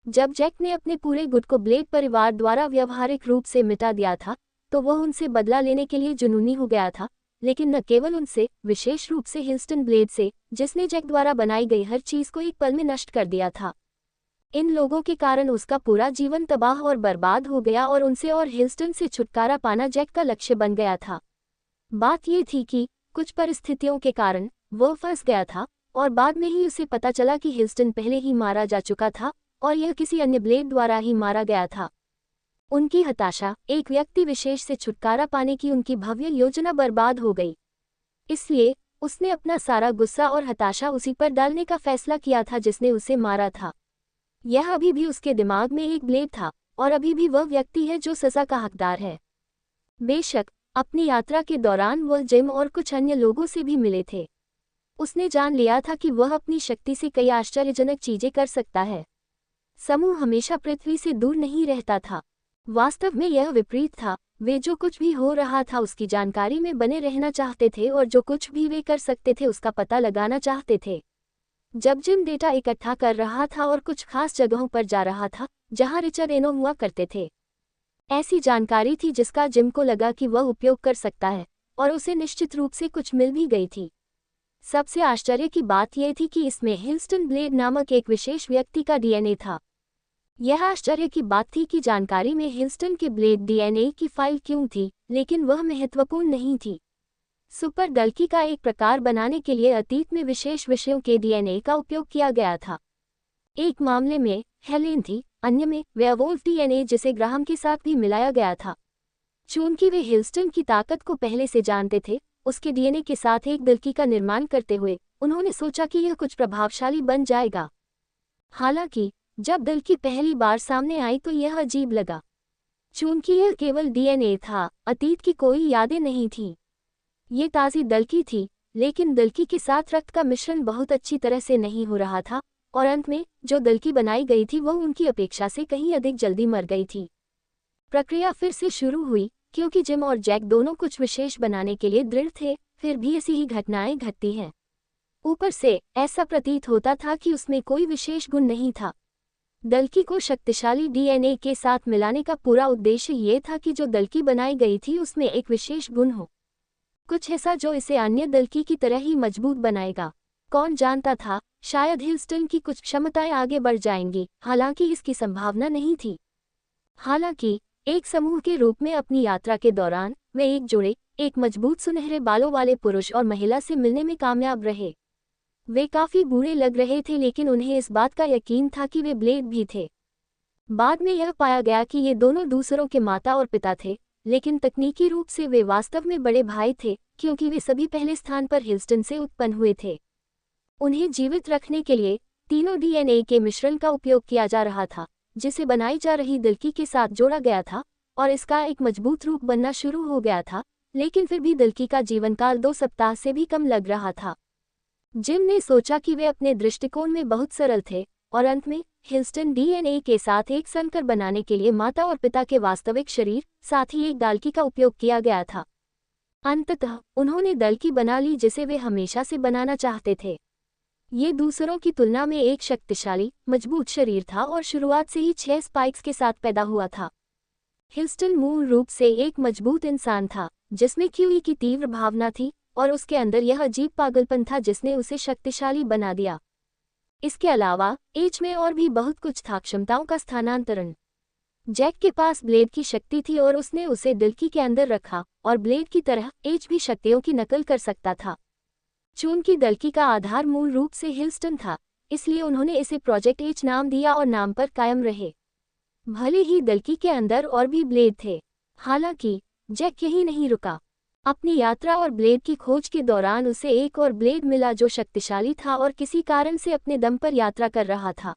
जब जैक ने अपने पूरे गुट को ब्लेड परिवार द्वारा व्यवहारिक रूप से मिटा दिया था, तो वह उनसे बदला लेने के लिए जुनूनी हो गया था, लेकिन न केवल उनसे, विशेष रूप से हिल्स्टन ब्लेड से, जिसने जैक द्वारा बनाई गई हर चीज को एक पल में नष्ट कर दिया था। इन लोगों के कारण उसका पूरा जीवन तबाह और बर्बाद हो गया, और उनसे और हिल्स्टन से छुटकारा पाना जैक का लक्ष्य बन गया था। बात ये थी कि कुछ परिस्थितियों के कारण वह फंस गया था, और बाद में ही उसे पता चला कि हिल्स्टन पहले ही मारा जा चुका था, और यह किसी अन्य ब्लेड द्वारा ही मारा गया था। उनकी हताशा, एक व्यक्ति विशेष से छुटकारा पाने की उनकी भव्य योजना बर्बाद हो गई। इसलिए उसने अपना सारा गुस्सा और हताशा उसी पर डालने का फैसला किया था जिसने उसे मारा था। यह अभी भी उसके दिमाग में एक ब्लेड था, और अभी भी वह व्यक्ति है जो सजा का हकदार है। बेशक अपनी यात्रा के दौरान वह जिम और कुछ अन्य लोगों से भी मिले थे। उसने जान लिया था कि वह अपनी शक्ति से कई आश्चर्यजनक चीजें कर सकता है। समूह हमेशा पृथ्वी से दूर नहीं रहता था। वास्तव में यह विपरीत था। वे जो कुछ भी हो रहा था उसकी जानकारी में बने रहना चाहते थे, और जो कुछ भी वे कर सकते थे उसका पता लगाना चाहते थे। जब जिम डेटा इकट्ठा कर रहा था और कुछ खास जगहों पर जा रहा था जहां रिचर्ड एनो हुआ करते थे, ऐसी जानकारी थी जिसका जिम को लगा कि वह उपयोग कर सकता है, और उसे निश्चित रूप से कुछ मिल भी गई थी। सबसे आश्चर्य की बात यह थी कि इसमें हिल्स्टन ब्लेड नामक एक विशेष व्यक्ति का डीएनए था। यह आश्चर्य की बात थी कि जानकारी में हिल्स्टन के ब्लेड डीएनए की फाइल क्यों थी, लेकिन वह महत्वपूर्ण नहीं थी। सुपर डल्की का एक प्रकार बनाने के लिए अतीत में विशेष विषयों के डीएनए का उपयोग किया गया था। एक मामले में हेलेन थी, अन्य में वेयरवुल्फ डीएनए जिसे ग्राहम के साथ भी मिलाया गया था। चूंकि वे हिल्स्टन की ताकत को पहले से जानते थे, उसके डीएनए के साथ एक डल्की का निर्माण करते हुए उन्होंने सोचा कि यह कुछ प्रभावशाली बन जाएगा। हालांकि जब डल्की पहली बार सामने आई तो यह अजीब लगा। चूंकि यह केवल डीएनए था, अतीत की कोई यादें नहीं थीं। ये ताज़ी डल्की थी, लेकिन डल्की के साथ रक्त का मिश्रण बहुत अच्छी तरह से नहीं हो रहा था, और अंत में जो डल्की बनाई गई थी वह उनकी अपेक्षा से कहीं अधिक जल्दी मर गई थी। प्रक्रिया फिर से शुरू हुई, क्योंकि जिम और जैक दोनों कुछ विशेष बनाने के लिए दृढ़ थे, फिर भी ऐसी ही घटनाएं घटती हैं। ऊपर से ऐसा प्रतीत होता था कि उसमें कोई विशेष गुण नहीं था। डल्की को शक्तिशाली डीएनए के साथ मिलाने का पूरा उद्देश्य ये था कि जो डल्की बनाई गई थी उसमें एक विशेष गुण हो, कुछ ऐसा जो इसे अन्य डल्की की तरह ही मजबूत बनाएगा। कौन जानता था, शायद हिल्स्टन की कुछ क्षमताएं आगे बढ़ जाएंगी, हालांकि इसकी संभावना नहीं थी। हालांकि एक समूह के रूप में अपनी यात्रा के दौरान वे एक जोड़े, एक मजबूत सुनहरे बालों वाले पुरुष और महिला से मिलने में कामयाब रहे। वे काफी बूढ़े लग रहे थे, लेकिन उन्हें इस बात का यकीन था कि वे ब्लेड भी थे। बाद में यह पाया गया कि ये दोनों दूसरों के माता और पिता थे, लेकिन तकनीकी रूप से वे वास्तव में बड़े भाई थे, क्योंकि वे सभी पहले स्थान पर ह्यूस्टन से उत्पन्न हुए थे। उन्हें जीवित रखने के लिए तीनों डीएनए के मिश्रण का उपयोग किया जा रहा था, जिसे बनाई जा रही दिल्की के साथ जोड़ा गया था, और इसका एक मजबूत रूप बनना शुरू हो गया था, लेकिन फिर भी दिल्की का जीवनकाल 2 सप्ताह से भी कम लग रहा था। जिम ने सोचा कि वे अपने दृष्टिकोण में बहुत सरल थे, और अंत में ह्यूस्टन डीएनए के साथ एक संकर बनाने के लिए माता और पिता के वास्तविक शरीर, साथ ही एक दालकी का उपयोग किया गया था। अंततः उन्होंने दलकी बना ली जिसे वे हमेशा से बनाना चाहते थे। ये दूसरों की तुलना में एक शक्तिशाली, मजबूत शरीर था और शुरुआत से ही 6 स्पाइक्स के साथ पैदा हुआ था। ह्यूस्टन मूल रूप से एक मजबूत इंसान था, जिसमें क्यूई की तीव्र भावना थी, और उसके अंदर यह अजीब पागलपन था जिसने उसे शक्तिशाली बना दिया। इसके अलावा एच में और भी बहुत कुछ था, क्षमताओं का स्थानांतरण। जैक के पास ब्लेड की शक्ति थी और उसने उसे दिल्की के अंदर रखा, और ब्लेड की तरह एच भी शक्तियों की नकल कर सकता था। चूंकि दलकी का आधार मूल रूप से ह्यूस्टन था, इसलिए उन्होंने इसे प्रोजेक्ट एच नाम दिया और नाम पर कायम रहे। भले ही दलकी के अंदर और भी ब्लेड थे। हालांकि जैक यही नहीं रुका। अपनी यात्रा और ब्लेड की खोज के दौरान उसे एक और ब्लेड मिला जो शक्तिशाली था और किसी कारण से अपने दम पर यात्रा कर रहा था।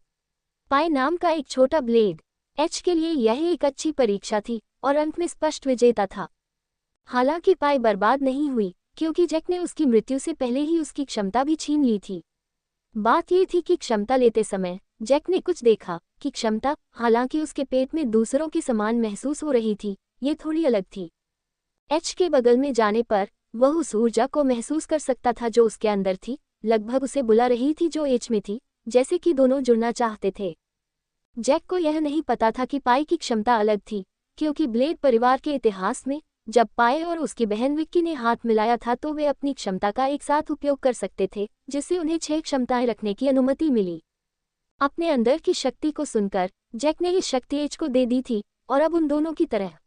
पाई नाम का एक छोटा ब्लेड। एच के लिए यह एक अच्छी परीक्षा थी और अंत में स्पष्ट विजेता था। हालांकि पाई बर्बाद नहीं हुई, क्योंकि जैक ने उसकी मृत्यु से पहले ही उसकी क्षमता भी छीन ली थी। बात यह थी कि क्षमता लेते समय जैक ने कुछ देखा कि क्षमता, हालांकि उसके पेट में दूसरों की समान महसूस हो रही थी, ये थोड़ी अलग थी। एच के बगल में जाने पर वह उस ऊर्जा को महसूस कर सकता था जो उसके अंदर थी, लगभग उसे बुला रही थी जो एच में थी, जैसे कि दोनों जुड़ना चाहते थे। जैक को यह नहीं पता था कि पाई की क्षमता अलग थी, क्योंकि ब्लेड परिवार के इतिहास में जब पाई और उसकी बहन विक्की ने हाथ मिलाया था तो वे अपनी क्षमता का एक साथ उपयोग कर सकते थे, जिससे उन्हें 6 क्षमताएं रखने की अनुमति मिली। अपने अंदर की शक्ति को सुनकर जैक ने इस शक्ति एच को दे दी थी, और अब उन दोनों की तरह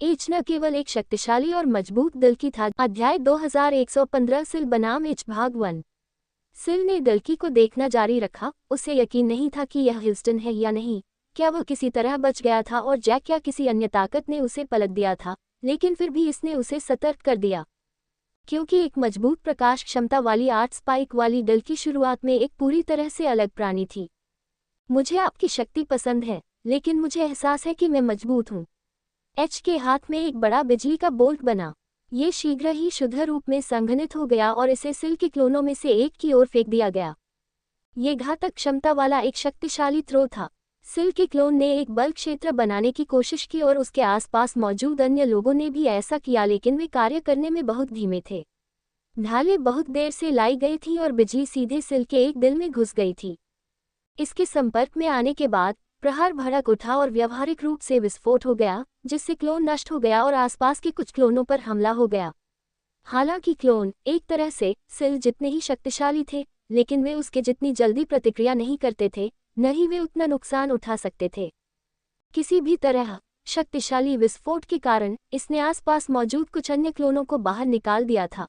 एच न केवल एक शक्तिशाली और मजबूत दलकी था। अध्याय 2115 सिल बनाम एच भाग 1। सिल ने दलकी को देखना जारी रखा। उसे यकीन नहीं था कि यह ह्यूस्टन है या नहीं, क्या वह किसी तरह बच गया था और जैक या किसी अन्य ताकत ने उसे पलट दिया था, लेकिन फिर भी इसने उसे सतर्क कर दिया। क्योंकि एक मजबूत प्रकाश क्षमता वाली 8 स्पाइक वाली दलकी शुरुआत में एक पूरी तरह से अलग प्राणी थी। मुझे आपकी शक्ति पसंद है, लेकिन मुझे एहसास है कि मैं मजबूत हूँ। एच के हाथ में एक बड़ा बिजली का बोल्ट बना। ये शीघ्र ही शुद्ध रूप में संघनित हो गया और इसे सिल के क्लोनों में से एक की ओर फेंक दिया गया। ये घातक क्षमता वाला एक शक्तिशाली थ्रो था। सिल के क्लोन ने एक बल क्षेत्र बनाने की कोशिश की और उसके आसपास मौजूद अन्य लोगों ने भी ऐसा किया, लेकिन वे कार्य करने में बहुत धीमे थे। ढालें बहुत देर से लाई गई थीं और बिजली सीधे सिल के एक दिल में घुस गई थी। इसके संपर्क में आने के बाद प्रहार भड़क उठा और व्यावहारिक रूप से विस्फोट हो गया, जिससे क्लोन नष्ट हो गया और आसपास के कुछ क्लोनों पर हमला हो गया। हालांकि क्लोन एक तरह से सिल जितने ही शक्तिशाली थे, लेकिन वे उसके जितनी जल्दी प्रतिक्रिया नहीं करते थे, न ही वे उतना नुकसान उठा सकते थे। किसी भी तरह शक्तिशाली विस्फोट के कारण इसने आसपास मौजूद कुछ अन्य क्लोनों को बाहर निकाल दिया था।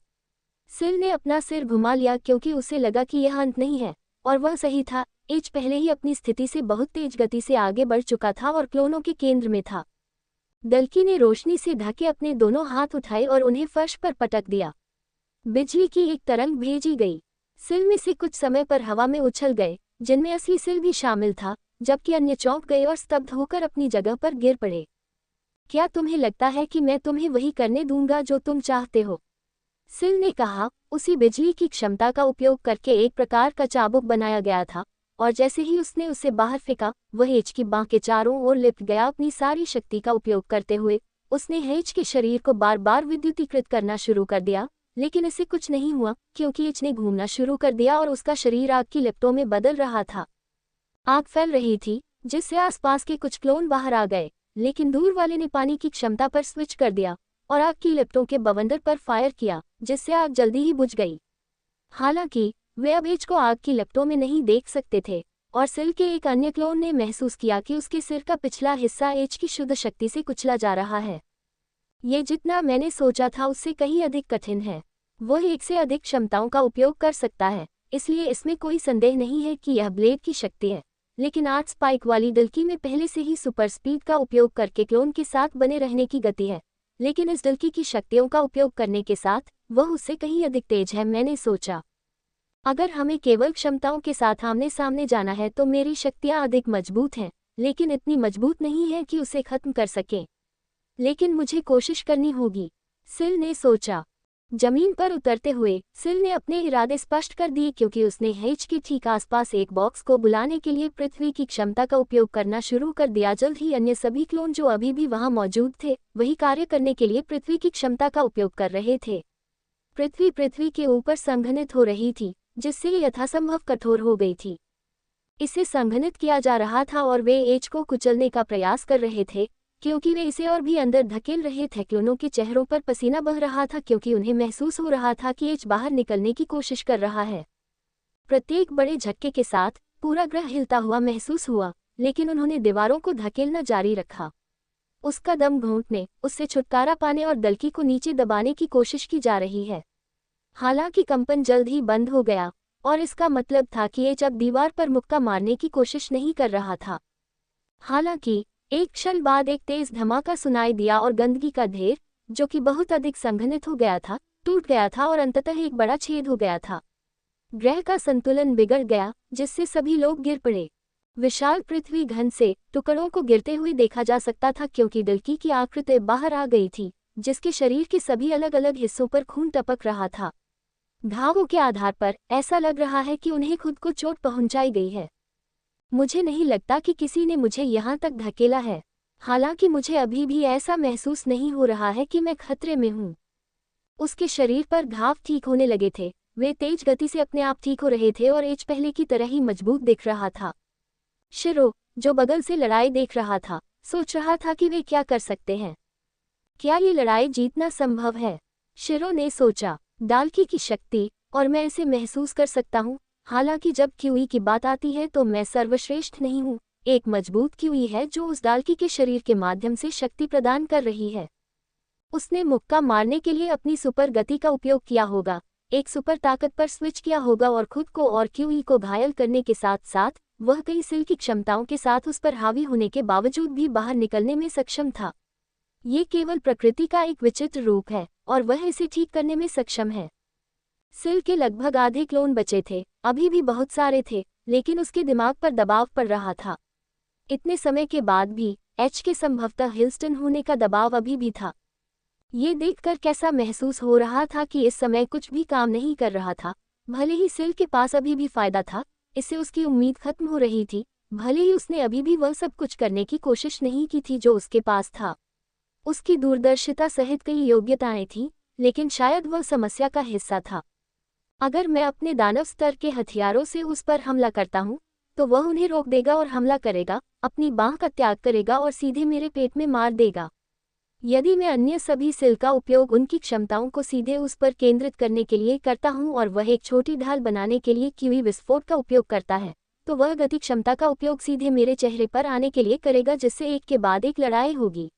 सिल ने अपना सिर घुमा लिया क्योंकि उसे लगा कि यह अंत नहीं है, और वह सही था। एच पहले ही अपनी स्थिति से बहुत तेज गति से आगे बढ़ चुका था और क्लोनों के केंद्र में था। दलकी ने रोशनी से ढके अपने दोनों हाथ उठाए और उन्हें फर्श पर पटक दिया। बिजली की एक तरंग भेजी गई। सिल में से कुछ समय पर हवा में उछल गए, जिनमें असली सिल भी शामिल था, जबकि अन्य चौंक गए और स्तब्ध होकर अपनी जगह पर गिर पड़े। क्या तुम्हें लगता है कि मैं तुम्हें वही करने दूंगा जो तुम चाहते हो? सिल ने कहा। उसी बिजली की क्षमता का उपयोग करके एक प्रकार का चाबुक बनाया गया था, और जैसे ही उसने उसे बाहर फेंका, वह एच की बांह के चारों ओर लिपट गया। अपनी सारी शक्ति का उपयोग करते हुए उसने एच के शरीर को बार बार विद्युतीकृत करना शुरू कर दिया, लेकिन इसे कुछ नहीं हुआ क्योंकि एच ने घूमना शुरू कर दिया और उसका शरीर आग की लिपटों में बदल रहा था। आग फैल रही थी, जिससे आसपास के कुछ क्लोन बाहर आ गए, लेकिन दूर वाले ने पानी की क्षमता पर स्विच कर दिया और आग की लिपटों के बवंडर पर फायर किया, जिससे आग जल्दी ही बुझ गई। हालांकि वे अब एच को आग की लिपटों में नहीं देख सकते थे, और सिल के एक अन्य क्लोन ने महसूस किया कि उसके सिर का पिछला हिस्सा एच की शुद्ध शक्ति से कुचला जा रहा है। ये जितना मैंने सोचा था उससे कहीं अधिक कठिन है। वह एक से अधिक क्षमताओं का उपयोग कर सकता है, इसलिए इसमें कोई संदेह नहीं है कि यह ब्लेड की शक्ति है। लेकिन 8 स्पाइक वाली डल्की में पहले से ही सुपर स्पीड का उपयोग करके क्लोन के साथ बने रहने की गति है, लेकिन इस डल्की की शक्तियों का उपयोग करने के साथ वह उससे कहीं अधिक तेज है। मैंने सोचा, अगर हमें केवल क्षमताओं के साथ आमने सामने जाना है तो मेरी शक्तियां अधिक मजबूत हैं, लेकिन इतनी मजबूत नहीं है कि उसे खत्म कर सकें। लेकिन मुझे कोशिश करनी होगी, सिल ने सोचा। जमीन पर उतरते हुए सिल ने अपने इरादे स्पष्ट कर दिए, क्योंकि उसने हेच के ठीक आसपास एक बॉक्स को बुलाने के लिए पृथ्वी की क्षमता का उपयोग करना शुरू कर दिया। जल्द ही अन्य सभी क्लोन जो अभी भी वहां मौजूद थे वही कार्य करने के लिए पृथ्वी की क्षमता का उपयोग कर रहे थे। पृथ्वी के ऊपर संघनित हो रही थी, जिससे ये यथासंभव कठोर हो गई थी। इसे संघनित किया जा रहा था और वे एच को कुचलने का प्रयास कर रहे थे, क्योंकि वे इसे और भी अंदर धकेल रहे थे। क्लोनों के चेहरों पर पसीना बह रहा था, क्योंकि उन्हें महसूस हो रहा था कि एच बाहर निकलने की कोशिश कर रहा है। प्रत्येक बड़े झटके के साथ पूरा ग्रह हिलता हुआ महसूस हुआ, लेकिन उन्होंने दीवारों को धकेलना जारी रखा। उसका दम घोंटने, उससे छुटकारा पाने और डल्की को नीचे दबाने की कोशिश की जा रही है। हालांकि कंपन जल्द ही बंद हो गया, और इसका मतलब था कि एच अब दीवार पर मुक्का मारने की कोशिश नहीं कर रहा था। हालांकि एक क्षण बाद एक तेज धमाका सुनाई दिया और गंदगी का ढेर, जो कि बहुत अधिक संघनित हो गया था, टूट गया था और अंततः एक बड़ा छेद हो गया था। ग्रह का संतुलन बिगड़ गया, जिससे सभी लोग गिर पड़े। विशाल पृथ्वी घन से टुकड़ों को गिरते हुए देखा जा सकता था, क्योंकि डल्की की आकृति बाहर आ गई थी, जिसके शरीर के सभी अलग अलग हिस्सों पर खून टपक रहा था। घावों के आधार पर ऐसा लग रहा है कि उन्हें खुद को चोट पहुंचाई गई है। मुझे नहीं लगता कि किसी ने मुझे यहाँ तक धकेला है। हालांकि मुझे अभी भी ऐसा महसूस नहीं हो रहा है कि मैं खतरे में हूँ। उसके शरीर पर घाव ठीक होने लगे थे, वे तेज गति से अपने आप ठीक हो रहे थे और एच पहले की तरह ही मजबूत दिख रहा था। शिरो, जो बगल से लड़ाई देख रहा था, सोच रहा था कि वे क्या कर सकते हैं। क्या ये लड़ाई जीतना संभव है? शिरो ने सोचा। डाल्की की शक्ति, और मैं इसे महसूस कर सकता हूँ। हालांकि जब क्यूई की बात आती है तो मैं सर्वश्रेष्ठ नहीं हूँ। एक मजबूत क्यूई है जो उस डाल्की के शरीर के माध्यम से शक्ति प्रदान कर रही है। उसने मुक्का मारने के लिए अपनी सुपर गति का उपयोग किया होगा, एक सुपर ताकत पर स्विच किया होगा और खुद को और क्यूई को घायल करने के साथ साथ वह कई सिल की क्षमताओं के साथ उस पर हावी होने के बावजूद भी बाहर निकलने में सक्षम था। ये केवल प्रकृति का एक विचित्र रूप है और वह इसे ठीक करने में सक्षम है। सिल के लगभग आधे क्लोन बचे थे, अभी भी बहुत सारे थे, लेकिन उसके दिमाग पर दबाव पड़ रहा था। इतने समय के बाद भी एच के संभवतः हिल्स्टन होने का दबाव अभी भी था। ये देखकर कैसा महसूस हो रहा था कि इस समय कुछ भी काम नहीं कर रहा था। भले ही सिल के पास अभी भी फायदा था, इससे उसकी उम्मीद खत्म हो रही थी। भले ही उसने अभी भी वह सब कुछ करने की कोशिश नहीं की थी जो उसके पास था। उसकी दूरदर्शिता सहित कई योग्यताएं थीं, लेकिन शायद वह समस्या का हिस्सा था। अगर मैं अपने दानव स्तर के हथियारों से उस पर हमला करता हूं, तो वह उन्हें रोक देगा और हमला करेगा, अपनी बांह का त्याग करेगा और सीधे मेरे पेट में मार देगा। यदि मैं अन्य सभी सिल का उपयोग उनकी क्षमताओं को सीधे उस पर केंद्रित करने के लिए करता हूं और वह एक छोटी ढाल बनाने के लिए क्यूई विस्फोट का उपयोग करता है, तो वह गति क्षमता का उपयोग सीधे मेरे चेहरे पर आने के लिए करेगा, जिससे एक के बाद एक लड़ाई होगी।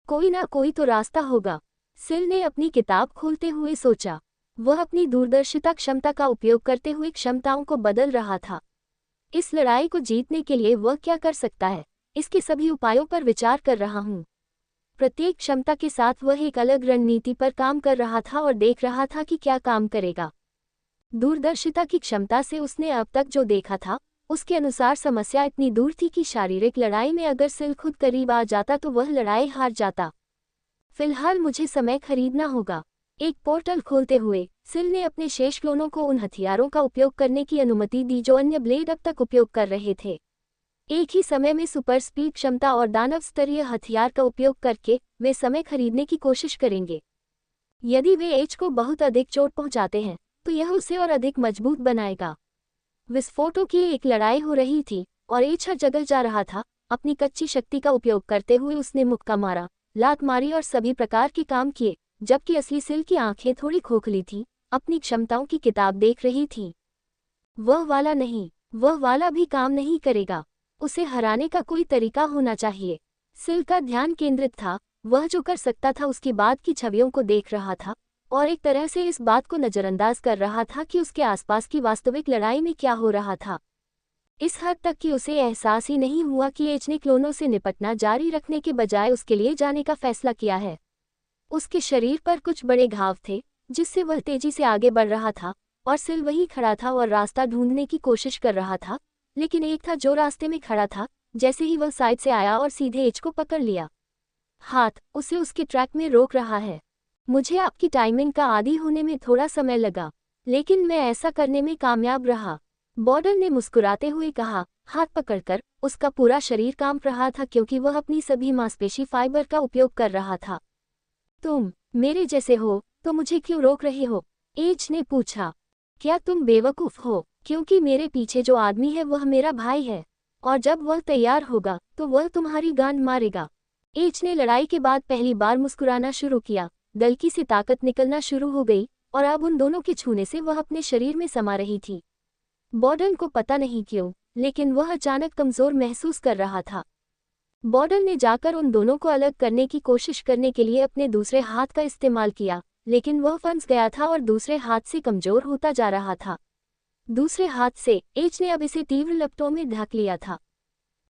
कोई ना कोई तो रास्ता होगा, सिल ने अपनी किताब खोलते हुए सोचा। वह अपनी दूरदर्शिता क्षमता का उपयोग करते हुए क्षमताओं को बदल रहा था। इस लड़ाई को जीतने के लिए वह क्या कर सकता है, इसके सभी उपायों पर विचार कर रहा हूँ। प्रत्येक क्षमता के साथ वह एक अलग रणनीति पर काम कर रहा था और देख रहा था कि क्या काम करेगा। दूरदर्शिता की क्षमता से उसने अब तक जो देखा था, उसके अनुसार समस्या इतनी दूर थी कि शारीरिक लड़ाई में अगर सिल खुद करीब आ जाता तो वह लड़ाई हार जाता। फिलहाल मुझे समय खरीदना होगा। एक पोर्टल खोलते हुए सिल ने अपने शेष क्लोनों को उन हथियारों का उपयोग करने की अनुमति दी जो अन्य ब्लेड अब तक उपयोग कर रहे थे। एक ही समय में सुपर स्पीड क्षमता और दानव स्तरीय हथियार का उपयोग करके वे समय खरीदने की कोशिश करेंगे। यदि वे एच को बहुत अधिक चोट पहुंचाते हैं तो यह उसे और अधिक मजबूत बनाएगा। विस्फोटों की एक लड़ाई हो रही थी और एच हर जगह जा रहा था। अपनी कच्ची शक्ति का उपयोग करते हुए उसने मुक्का मारा, लात मारी और सभी प्रकार के काम किए, जबकि असली सिल की आंखें थोड़ी खोखली थीं, अपनी क्षमताओं की किताब देख रही थीं। वह वाला नहीं, वह वाला भी काम नहीं करेगा। उसे हराने का कोई तरीका होना चाहिए। सिल का ध्यान केंद्रित था, वह जो कर सकता था उसकी बाद की छवियों को देख रहा था और एक तरह से इस बात को नज़रअंदाज कर रहा था कि उसके आसपास की वास्तविक लड़ाई में क्या हो रहा था। इस हद तक कि उसे एहसास ही नहीं हुआ कि एच ने क्लोनों से निपटना जारी रखने के बजाय उसके लिए जाने का फैसला किया है। उसके शरीर पर कुछ बड़े घाव थे, जिससे वह तेजी से आगे बढ़ रहा था, और सिल वहीं खड़ा था और रास्ता ढूंढने की कोशिश कर रहा था, लेकिन एक था जो रास्ते में खड़ा था। जैसे ही वह साइड से आया और सीधे एच को पकड़ लिया। हाथ उसे उसके ट्रैक में रोक रहा है। मुझे आपकी टाइमिंग का आदी होने में थोड़ा समय लगा, लेकिन मैं ऐसा करने में कामयाब रहा, बॉर्डन ने मुस्कुराते हुए कहा। हाथ पकड़कर उसका पूरा शरीर कांप रहा था क्योंकि वह अपनी सभी मांसपेशी फाइबर का उपयोग कर रहा था। तुम मेरे जैसे हो तो मुझे क्यों रोक रहे हो? एज ने पूछा। क्या तुम बेवकूफ़ हो? क्योंकि मेरे पीछे जो आदमी है वह मेरा भाई है, और जब वह तैयार होगा तो वह तुम्हारी गांड मारेगा। एज ने लड़ाई के बाद पहली बार मुस्कुराना शुरू किया। दलकी से ताकत निकलना शुरू हो गई और अब उन दोनों के छूने से वह अपने शरीर में समा रही थी। बॉर्डन को पता नहीं क्यों, लेकिन वह अचानक कमज़ोर महसूस कर रहा था। बॉर्डन ने जाकर उन दोनों को अलग करने की कोशिश करने के लिए अपने दूसरे हाथ का इस्तेमाल किया, लेकिन वह फंस गया था और दूसरे हाथ से कमज़ोर होता जा रहा था। दूसरे हाथ से एच ने अब इसे तीव्र लपटों में ढक लिया था।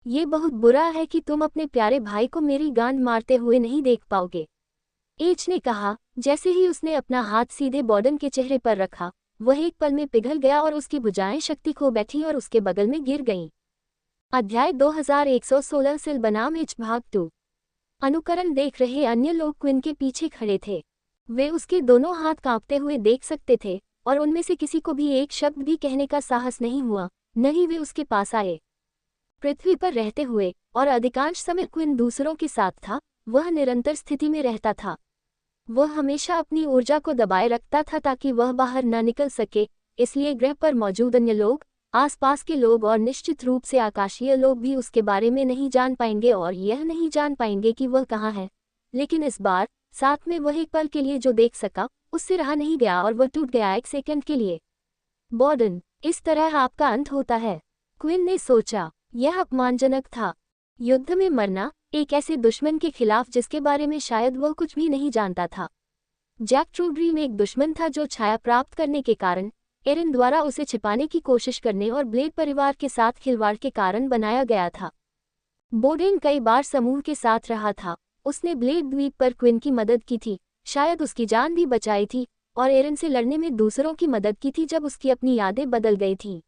ये बहुत बुरा है कि तुम अपने प्यारे भाई को मेरी गांड मारते हुए नहीं देख पाओगे, एच ने कहा। जैसे ही उसने अपना हाथ सीधे बॉर्डन के चेहरे पर रखा, वह एक पल में पिघल गया और उसकी भुजाएं शक्ति खो बैठी और उसके बगल में गिर गईं। अध्याय 2116 सिल बनाम एच भाग 2। अनुकरण देख रहे अन्य लोग क्विन के पीछे खड़े थे। वे उसके दोनों हाथ कांपते हुए देख सकते थे, और उनमें से किसी को भी एक शब्द भी कहने का साहस नहीं हुआ, न ही वे उसके पास आए। पृथ्वी पर रहते हुए और अधिकांश समय क्विन दूसरों के साथ था, वह निरंतर स्थिति में रहता था। वह हमेशा अपनी ऊर्जा को दबाए रखता था ताकि वह बाहर न निकल सके, इसलिए ग्रह पर मौजूद अन्य लोग, आसपास के लोग और निश्चित रूप से आकाशीय लोग भी उसके बारे में नहीं जान पाएंगे और यह नहीं जान पाएंगे कि वह कहाँ है। लेकिन इस बार साथ में वह एक पल के लिए जो देख सका, उससे रहा नहीं गया और वह टूट गया एक सेकंड के लिए। बॉर्डन, इस तरह आपका अंत होता है, क्विन ने सोचा। यह अपमानजनक था। युद्ध में मरना, एक ऐसे दुश्मन के खिलाफ जिसके बारे में शायद वह कुछ भी नहीं जानता था। जैक ट्रूड्रीम एक दुश्मन था जो छाया प्राप्त करने के कारण, एरिन द्वारा उसे छिपाने की कोशिश करने और ब्लेड परिवार के साथ खिलवाड़ के कारण बनाया गया था। बॉर्डन कई बार समूह के साथ रहा था। उसने ब्लेड द्वीप पर क्विन की मदद की थी, शायद उसकी जान भी बचाई थी, और एरिन से लड़ने में दूसरों की मदद की थी जब उसकी अपनी यादें बदल गई थीं।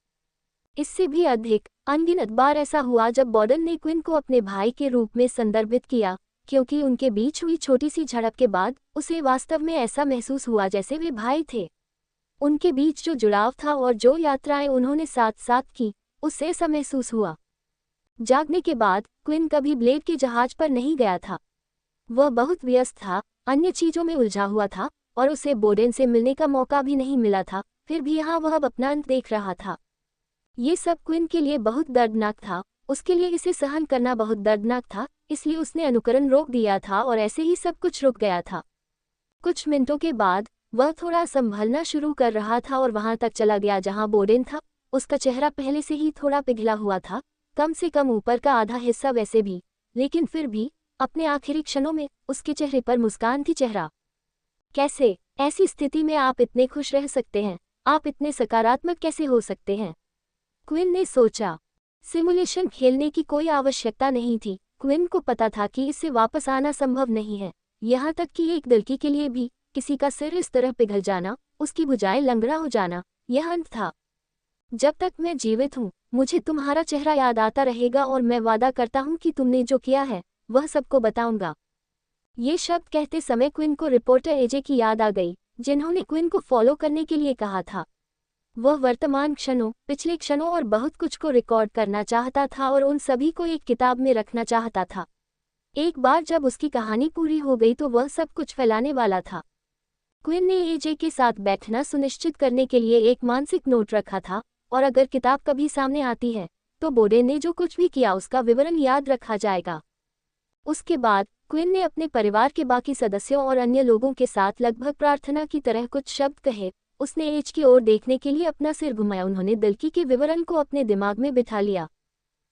इससे भी अधिक, अनगिनत बार ऐसा हुआ जब बॉर्डन ने क्विन को अपने भाई के रूप में संदर्भित किया, क्योंकि उनके बीच हुई छोटी सी झड़प के बाद उसे वास्तव में ऐसा महसूस हुआ जैसे वे भाई थे। उनके बीच जो जुड़ाव था और जो यात्राएं उन्होंने साथ साथ की, उससे ऐसा महसूस हुआ। जागने के बाद क्विन कभी ब्लेड के जहाज पर नहीं गया था। वह बहुत व्यस्त था, अन्य चीजों में उलझा हुआ था, और उसे बॉर्डन से मिलने का मौका भी नहीं मिला था। फिर भी यहाँ वह अब अपना अंत देख रहा था। ये सब क्विन के लिए बहुत दर्दनाक था। उसके लिए इसे सहन करना बहुत दर्दनाक था, इसलिए उसने अनुकरण रोक दिया था और ऐसे ही सब कुछ रुक गया था। कुछ मिनटों के बाद वह थोड़ा संभलना शुरू कर रहा था और वहां तक चला गया जहां बॉर्डन था। उसका चेहरा पहले से ही थोड़ा पिघला हुआ था, कम से कम ऊपर का आधा हिस्सा वैसे भी, लेकिन फिर भी अपने आखिरी क्षणों में उसके चेहरे पर मुस्कान थी। चेहरा कैसे? ऐसी स्थिति में आप इतने खुश रह सकते हैं? आप इतने सकारात्मक कैसे हो सकते हैं? क्विन ने सोचा। सिमुलेशन खेलने की कोई आवश्यकता नहीं थी। क्विन को पता था कि इससे वापस आना संभव नहीं है, यहाँ तक कि एक दलकी के लिए भी। किसी का सिर इस तरह पिघल जाना, उसकी भुजाएं लंगड़ा हो जाना, यह अंत था। जब तक मैं जीवित हूँ, मुझे तुम्हारा चेहरा याद आता रहेगा और मैं वादा करता हूँ कि तुमने जो किया है वह सबको बताऊंगा। ये शब्द कहते समय क्विन को रिपोर्टर एजे की याद आ गई, जिन्होंने क्विन को फॉलो करने के लिए कहा था। वह वर्तमान क्षणों, पिछले क्षणों और बहुत कुछ को रिकॉर्ड करना चाहता था और उन सभी को एक किताब में रखना चाहता था। एक बार जब उसकी कहानी पूरी हो गई तो वह सब कुछ फैलाने वाला था। क्विन ने एजे के साथ बैठना सुनिश्चित करने के लिए एक मानसिक नोट रखा था, और अगर किताब कभी सामने आती है तो बॉर्डन ने जो कुछ भी किया उसका विवरण याद रखा जाएगा। उसके बाद क्विन ने अपने परिवार के बाकी सदस्यों और अन्य लोगों के साथ लगभग प्रार्थना की तरह कुछ शब्द कहे। उसने एज की ओर देखने के लिए अपना सिर घुमाया। उन्होंने दलकी के विवरण को अपने दिमाग में बिठा लिया।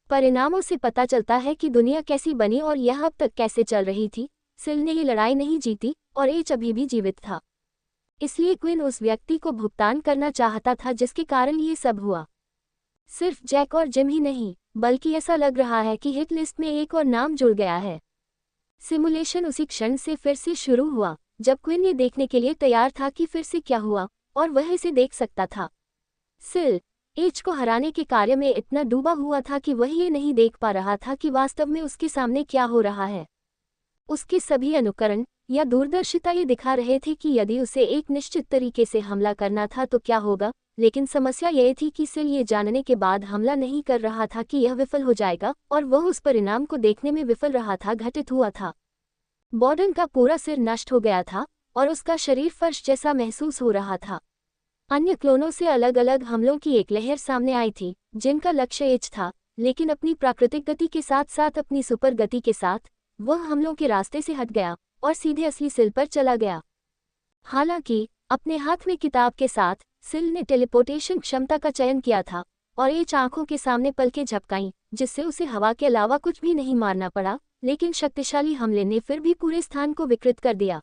परिणामों से पता चलता है कि दुनिया कैसी बनी और यह अब तक कैसे चल रही थी। सिल ने ये लड़ाई नहीं जीती और एज अभी भी जीवित था, इसलिए क्विन उस व्यक्ति को भुगतान करना चाहता था जिसके कारण ये सब हुआ। सिर्फ जैक और जिम ही नहीं, बल्कि ऐसा लग रहा है कि हिट लिस्ट में एक और नाम जुड़ गया है। सिमुलेशन उसी क्षण से फिर से शुरू हुआ जब क्विन ये देखने के लिए तैयार था कि फिर से क्या हुआ, और वह इसे देख सकता था। सिल एच को हराने के कार्य में इतना डूबा हुआ था कि वह ये नहीं देख पा रहा था कि वास्तव में उसके सामने क्या हो रहा है। उसके सभी अनुकरण या दूरदर्शिता ये दिखा रहे थे कि यदि उसे एक निश्चित तरीके से हमला करना था तो क्या होगा, लेकिन समस्या यह थी कि सिल ये जानने के बाद हमला नहीं कर रहा था कि यह विफल हो जाएगा, और वह उस परिणाम को देखने में विफल रहा था घटित हुआ था। बॉर्डन का पूरा सिर नष्ट हो गया था और उसका शरीर फर्श जैसा महसूस हो रहा था। अन्य क्लोनों से अलग अलग हमलों की एक लहर सामने आई थी जिनका लक्ष्य एच था, लेकिन अपनी प्राकृतिक गति के साथ साथ अपनी सुपर गति के साथ वह हमलों के रास्ते से हट गया और सीधे असली सिल पर चला गया। हालांकि अपने हाथ में किताब के साथ सिल ने टेलीपोर्टेशन क्षमता का चयन किया था और एच आंखों के सामने पलकें झपकाईं, जिससे उसे हवा के अलावा कुछ भी नहीं मारना पड़ा, लेकिन शक्तिशाली हमले ने फिर भी पूरे स्थान को विकृत कर दिया।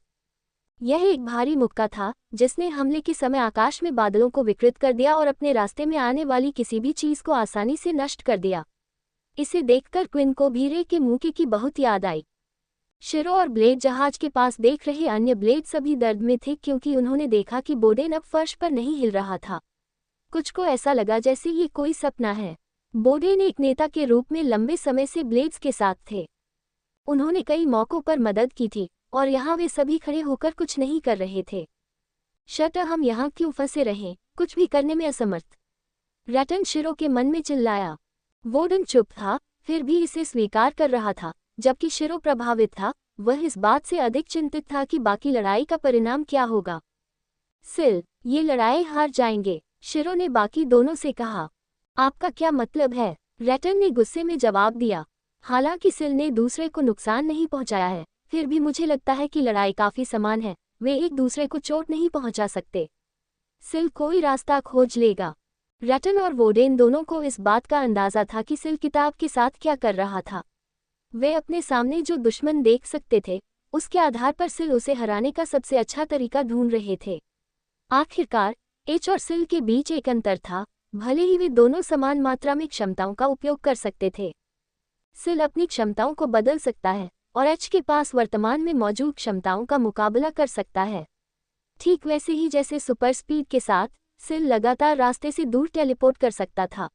यह एक भारी मुक्का था जिसने हमले के समय आकाश में बादलों को विकृत कर दिया और अपने रास्ते में आने वाली किसी भी चीज को आसानी से नष्ट कर दिया। इसे देखकर क्विन को भी रे के मुक्के की बहुत याद आई। शिरो और ब्लेड जहाज के पास देख रहे अन्य ब्लेड सभी दर्द में थे क्योंकि उन्होंने देखा कि बोडेन अब फर्श पर नहीं हिल रहा था। कुछ को ऐसा लगा जैसे ये कोई सपना है। बोडेन एक नेता के रूप में लंबे समय से ब्लेड्स के साथ थे। उन्होंने कई मौकों पर मदद की थी और यहाँ वे सभी खड़े होकर कुछ नहीं कर रहे थे। शट, हम यहाँ क्यों फंसे रहें, कुछ भी करने में असमर्थ, रैटन शिरो के मन में चिल्लाया। वोडन चुप था, फिर भी इसे स्वीकार कर रहा था, जबकि शिरो प्रभावित था। वह इस बात से अधिक चिंतित था कि बाकी लड़ाई का परिणाम क्या होगा। सिल, ये लड़ाई हार जाएंगे, शिरो ने बाकी दोनों से कहा। आपका क्या मतलब है, रैटन ने गुस्से में जवाब दिया। हालांकि सिल ने दूसरे को नुकसान नहीं पहुंचाया है, फिर भी मुझे लगता है कि लड़ाई काफी समान है, वे एक दूसरे को चोट नहीं पहुंचा सकते। सिल कोई रास्ता खोज लेगा। रैटन और वोडेन दोनों को इस बात का अंदाजा था कि सिल किताब के साथ क्या कर रहा था। वे अपने सामने जो दुश्मन देख सकते थे, उसके आधार पर सिल उसे हराने का सबसे अच्छा तरीका ढूंढ रहे थे। आखिरकार एच और सिल के बीच एक अंतर था, भले ही वे दोनों समान मात्रा में क्षमताओं का उपयोग कर सकते थे। सिल अपनी क्षमताओं को बदल सकता है और एच के पास वर्तमान में मौजूद क्षमताओं का मुकाबला कर सकता है। ठीक वैसे ही जैसे सुपर स्पीड के साथ सिल लगातार रास्ते से दूर टेलीपोर्ट कर सकता था।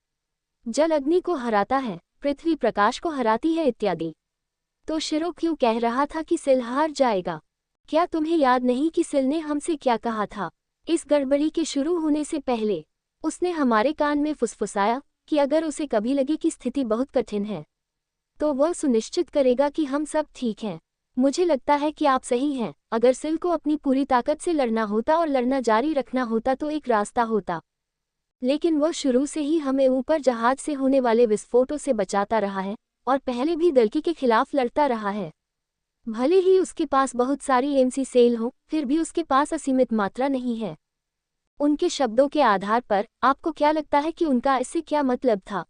जल अग्नि को हराता है, पृथ्वी प्रकाश को हराती है इत्यादि। तो शिरो क्यों कह रहा था कि सिल हार जाएगा? क्या तुम्हें याद नहीं कि सिल ने हमसे क्या कहा था? इस गड़बड़ी के शुरू होने से पहले उसने हमारे कान में फुसफुसाया कि अगर उसे कभी लगे कि स्थिति बहुत कठिन है तो वह सुनिश्चित करेगा कि हम सब ठीक हैं। मुझे लगता है कि आप सही हैं। अगर सिल को अपनी पूरी ताकत से लड़ना होता और लड़ना जारी रखना होता तो एक रास्ता होता, लेकिन वह शुरू से ही हमें ऊपर जहाज से होने वाले विस्फोटों से बचाता रहा है और पहले भी दल्की के खिलाफ लड़ता रहा है। भले ही उसके पास बहुत सारी एमसी सेल हो, फिर भी उसके पास असीमित मात्रा नहीं है। उनके शब्दों के आधार पर आपको क्या लगता है कि उनका इससे क्या मतलब था?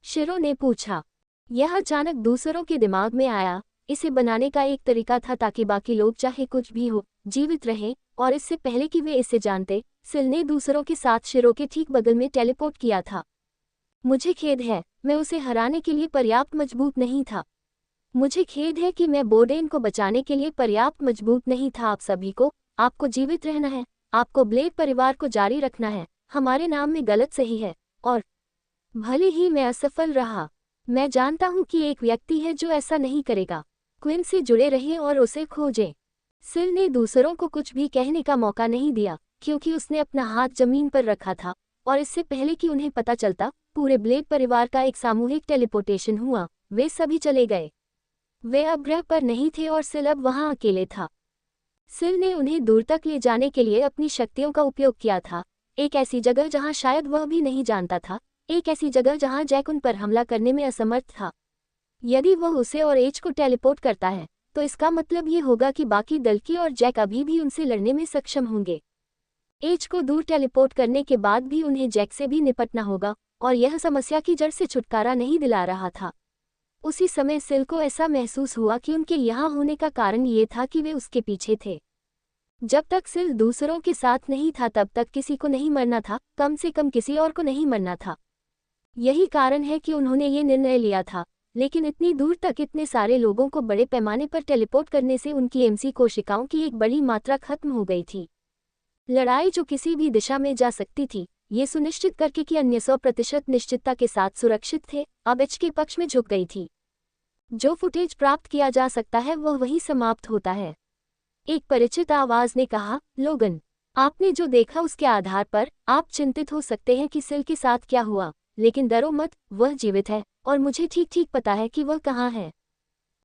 शिरो ने पूछा। यह अचानक दूसरों के दिमाग में आया। इसे बनाने का एक तरीका था ताकि बाकी लोग चाहे कुछ भी हो जीवित रहें, और इससे पहले कि वे इसे जानते, सिल ने दूसरों के साथ शिरो के ठीक बगल में टेलीपोर्ट किया था। मुझे खेद है, मैं उसे हराने के लिए पर्याप्त मजबूत नहीं था। मुझे खेद है कि मैं बोडेन को बचाने के लिए पर्याप्त मजबूत नहीं था। आप सभी को, आपको जीवित रहना है, आपको ब्लेड परिवार को जारी रखना है। हमारे नाम में गलत सही है, और भले ही मैं असफल रहा, मैं जानता हूं कि एक व्यक्ति है जो ऐसा नहीं करेगा। क्विन से जुड़े रहिए और उसे खोजें। सिल ने दूसरों को कुछ भी कहने का मौका नहीं दिया क्योंकि उसने अपना हाथ जमीन पर रखा था, और इससे पहले कि उन्हें पता चलता, पूरे ब्लेड परिवार का एक सामूहिक टेलीपोर्टेशन हुआ। वे सभी चले गए। वे अब ग्रह पर नहीं थे और सिल अब वहां अकेले था। सिल ने उन्हें दूर तक ले जाने के लिए अपनी शक्तियों का उपयोग किया था, एक ऐसी जगह जहां शायद वह भी नहीं जानता था, एक ऐसी जगह जहां जैक उन पर हमला करने में असमर्थ था। यदि वह उसे और एच को टेलीपोर्ट करता है तो इसका मतलब ये होगा कि बाकी दल्की और जैक अभी भी उनसे लड़ने में सक्षम होंगे। एच को दूर टेलीपोर्ट करने के बाद भी उन्हें जैक से भी निपटना होगा, और यह समस्या की जड़ से छुटकारा नहीं दिला रहा था। उसी समय सिल को ऐसा महसूस हुआ कि उनके यहाँ होने का कारण ये था कि वे उसके पीछे थे। जब तक सिल दूसरों के साथ नहीं था तब तक किसी को नहीं मरना था, कम से कम किसी और को नहीं मरना था। यही कारण है कि उन्होंने ये निर्णय लिया था, लेकिन इतनी दूर तक इतने सारे लोगों को बड़े पैमाने पर टेलीपोर्ट करने से उनकी एमसी कोशिकाओं की एक बड़ी मात्रा खत्म हो गई थी। लड़ाई जो किसी भी दिशा में जा सकती थी, ये सुनिश्चित करके कि अन्य 100% निश्चितता के साथ सुरक्षित थे, अब एच के पक्ष में झुक गई थी। जो फुटेज प्राप्त किया जा सकता है वह वहीं समाप्त होता है। एक परिचित आवाज ने कहा, लोगन, आपने जो देखा उसके आधार पर आप चिंतित हो सकते हैं कि सिल के साथ क्या हुआ, लेकिन डरो मत, वह जीवित है और मुझे ठीक ठीक पता है कि वह कहाँ है।